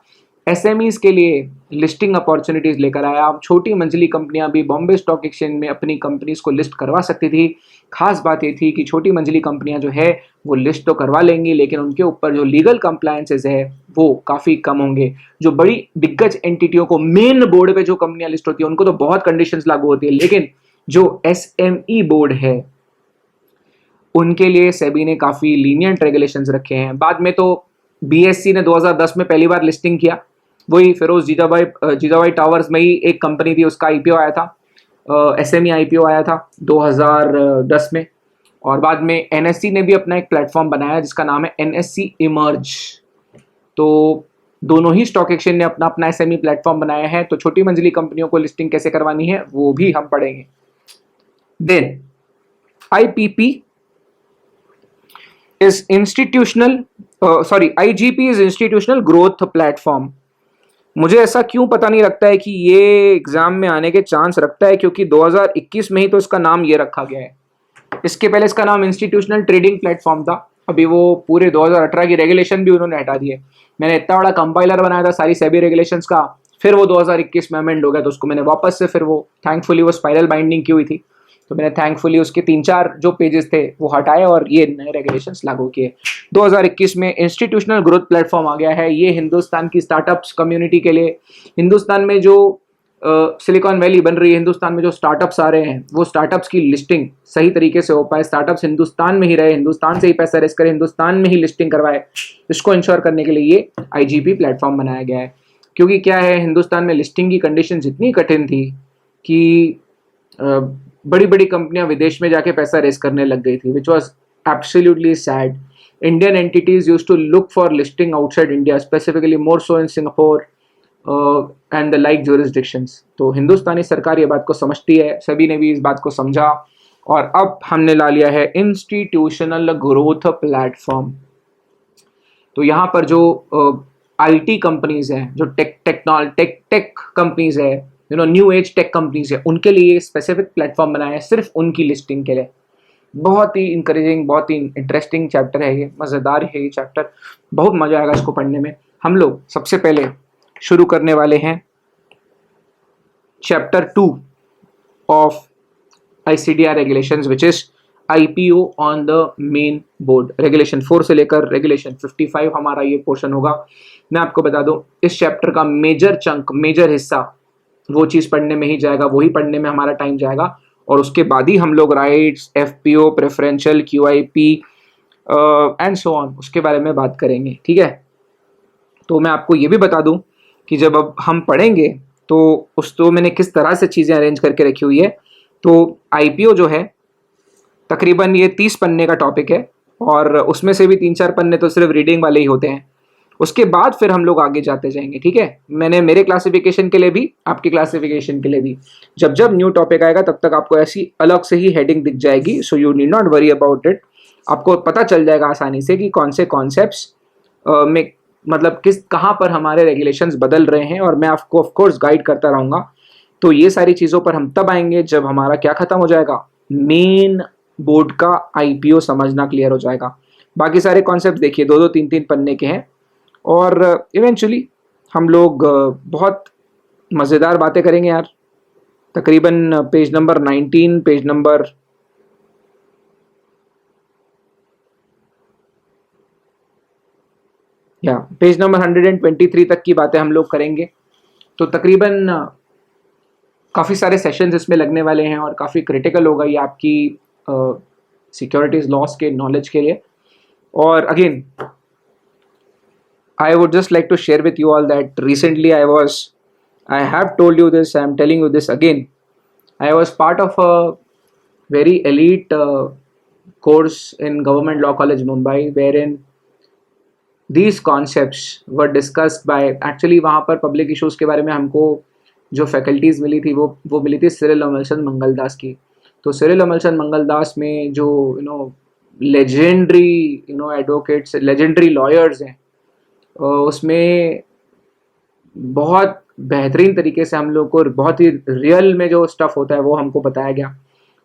एसएमईज के लिए लिस्टिंग अपॉर्चुनिटीज लेकर आया। छोटी मंझली कंपनियां भी बॉम्बे स्टॉक एक्सचेंज में अपनी कंपनीज को लिस्ट करवा सकती थी। खास बात ये थी कि छोटी मंझली कंपनियां जो है वो लिस्ट तो करवा लेंगी, लेकिन उनके ऊपर जो लीगल कंप्लायंसेस है वो काफी कम होंगे। जो बड़ी दिग्गज एंटिटियों को, मेन बोर्ड पे जो कंपनियां लिस्ट होती है उनको तो बहुत कंडीशंस लागू होती है, लेकिन जो एसएमई बोर्ड है उनके लिए सेबी ने काफी लीनियंट रेगुलेशंस रखे हैं। बाद में तो बीएससी ने 2010 में पहली बार लिस्टिंग किया, वही फिरोज जीजाबाई टावर्स में ही एक कंपनी थी, उसका आईपीओ आया था, एसएमई आईपीओ आया था 2010 में। और बाद में एनएससी ने भी अपना एक प्लेटफॉर्म बनाया जिसका नाम है एनएससी इमर्ज। तो दोनों ही स्टॉक एक्सचेंज ने अपना अपना एसएमई प्लेटफॉर्म बनाया है। तो छोटी मंझली कंपनियों को लिस्टिंग कैसे करवानी है वो भी हम पढ़ेंगे। Then IPP is institutional, IGP is institutional growth platform. मुझे ऐसा क्यों पता नहीं लगता है कि ये एग्जाम में आने के चांस रखता है, क्योंकि 2021 में ही तो इसका नाम ये रखा गया है। इसके पहले इसका नाम इंस्टीट्यूशनल ट्रेडिंग प्लेटफॉर्म था, अभी वो पूरे 2018 की रेगुलेशन भी उन्होंने हटा दिए। मैंने इतना बड़ा कंपाइलर बनाया था सारी सेबी रेगुलेशंस का, फिर वो 2021 में अमेंड हो गया, तो उसको मैंने वापस से फिर वो थैंकफुली वो स्पाइरल बाइंडिंग की हुई थी, तो मैंने थैंकफुली उसके 3-4 जो पेजेस थे वो हटाए और ये नए रेगुलेशंस लागू किए। 2021 में इंस्टीट्यूशनल ग्रोथ प्लेटफॉर्म आ गया है। ये हिंदुस्तान की स्टार्टअप्स कम्युनिटी के लिए, हिंदुस्तान में जो सिलिकॉन वैली बन रही है, हिंदुस्तान में जो स्टार्टअप्स आ रहे हैं, वो स्टार्टअप्स की लिस्टिंग सही तरीके से हो पाए, स्टार्टअप्स हिंदुस्तान में ही रहे, हिंदुस्तान से ही पैसा रेस करे, हिंदुस्तान में ही लिस्टिंग करवाए, इसको इंश्योर करने के लिए ये आईजीपी प्लेटफॉर्म बनाया गया है। क्योंकि क्या है, हिंदुस्तान में लिस्टिंग की कंडीशन इतनी कठिन थी कि बड़ी बड़ी कंपनियां विदेश में जाके पैसा रेस करने लग गई थी, which was absolutely sad. Indian entities use to look for listing outside India, specifically more so in Singapore and the like jurisdictions. तो हिंदुस्तानी सरकार ये बात को समझती है, सभी ने भी इस बात को समझा, और अब हमने ला लिया है इंस्टीट्यूशनल ग्रोथ प्लेटफॉर्म। तो यहाँ पर जो आईटी कंपनीज हैं, जो टेक कंपनीज है, न्यू एज टेक कंपनीज है, उनके लिए स्पेसिफिक प्लेटफॉर्म बनाया है सिर्फ उनकी लिस्टिंग के लिए। बहुत ही इंकरेजिंग, बहुत ही इंटरेस्टिंग चैप्टर है ये, मज़ेदार है ये चैप्टर, बहुत मजा आएगा इसको पढ़ने में। हम लोग सबसे पहले शुरू करने वाले हैं chapter 2 of ICDR regulations, which is IPO on the main board. Regulation 4 से लेकर रेगुलेशन 55 हमारा ये पोर्शन होगा। मैं आपको बता दूं, इस चैप्टर का मेजर चंक, मेजर हिस्सा वो चीज़ पढ़ने में ही जाएगा, वही पढ़ने में हमारा टाइम जाएगा, और उसके बाद ही हम लोग rights, FPO, preferential, QIP and so on उसके बारे में बात करेंगे, ठीक है। तो मैं आपको ये भी बता दूं कि जब अब हम पढ़ेंगे तो मैंने किस तरह से चीज़ें अरेंज करके रखी हुई है। तो IPO जो है तकरीबन ये 30 पन्ने का टॉपिक है, और उसमें से भी 3-4 पन्ने तो सिर्फ रीडिंग वाले ही होते हैं। उसके बाद फिर हम लोग आगे जाते जाएंगे, ठीक है। मैंने मेरे क्लासिफिकेशन के लिए भी, आपकी क्लासिफिकेशन के लिए भी, जब जब न्यू टॉपिक आएगा तब तक आपको ऐसी अलग से ही हेडिंग दिख जाएगी, so you need not worry about it. आपको पता चल जाएगा आसानी से कि कौन से कॉन्सेप्ट्स में, मतलब कहाँ पर हमारे रेगुलेशंस बदल रहे हैं, और मैं आपको ऑफ कोर्स गाइड करता रहूँगा। तो ये सारी चीज़ों पर हम तब आएंगे जब हमारा क्या खत्म हो जाएगा, मेन बोर्ड का IPO समझना क्लियर हो जाएगा। बाकी सारे कॉन्सेप्ट देखिए 2-2, 3-3 पन्ने के हैं, और इवेंचुअली हम लोग बहुत मज़ेदार बातें करेंगे यार। तकरीबन page number 19, page number page number 123 तक की बातें हम लोग करेंगे। तो तकरीबन काफ़ी सारे सेशंस इसमें लगने वाले हैं, और काफ़ी क्रिटिकल होगा ये आपकी सिक्योरिटीज लॉस के नॉलेज के लिए। और again I would just like to share with you all that recently I have told you this, I am telling you this again. I was part of a very elite course in Government Law College Mumbai, wherein these concepts were discussed by, actually वहाँ पर पब्लिक इश्यूज़ के बारे में हमको जो फैकल्टीज़ मिली थी वो मिली थी सिरिल अमलचंद मंगलदास की। तो सिरिल अमलचंद मंगलदास में जो लेजेंडरी एडवोकेट्स, लेजेंडरी लॉयर्स हैं, उसमें बहुत बेहतरीन तरीके से हम लोग को बहुत ही रियल में जो स्टफ़ होता है वो हमको बताया गया।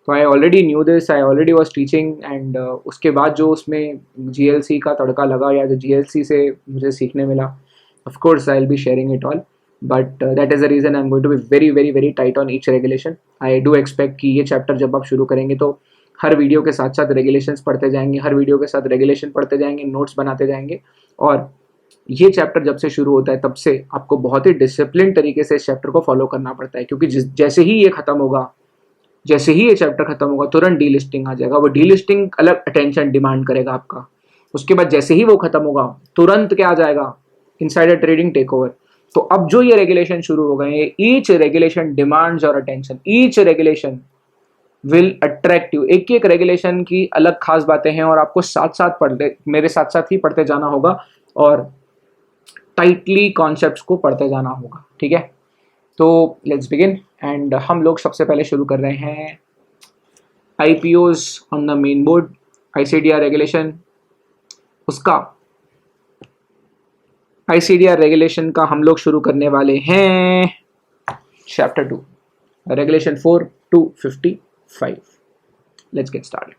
तो I already knew this, I already was teaching, and उसके बाद जो उसमें GLC का तड़का लगा, या जो GLC से मुझे सीखने मिला, of course I will be sharing it all, but that is the reason I am going to be very very very tight on each regulation. I do expect कि ये चैप्टर जब आप शुरू करेंगे तो हर वीडियो के साथ साथ रेगुलेशंस पढ़ते जाएंगे, हर वीडियो के साथ रेगुलेशन पढ़ते जाएंगे, नोट्स बनाते जाएंगे। और ये चैप्टर जब से शुरू होता है तब से आपको बहुत ही डिसिप्लिन तरीके से इस चैप्टर को फॉलो करना पड़ता है, क्योंकि जैसे ही ये खत्म होगा, जैसे ही ये चैप्टर खत्म होगा, तुरंत डीलिस्टिंग आ जाएगा। वो डीलिस्टिंग अलग अटेंशन डिमांड करेगा आपका। उसके बाद जैसे ही वो खत्म होगा, तुरंत क्या आ जाएगा, इनसाइडर ट्रेडिंग टेक ओवर। तो अब जो ये रेगुलेशन शुरू हो गए हैं, each regulation demands your attention, each regulation will attract you. एक एक रेगुलेशन की अलग खास बातें हैं, और आपको साथ साथ मेरे साथ साथ ही पढ़ते जाना होगा, और टाइटली कॉन्सेप्ट्स को पढ़ते जाना होगा, ठीक है। तो लेट्स बिगिन, एंड हम लोग सबसे पहले शुरू कर रहे हैं IPOs on the main board, ICDR regulation. उसका ICDR रेगुलेशन का हम लोग शुरू करने वाले हैं chapter 2, regulation 4 to 55। Let's get started.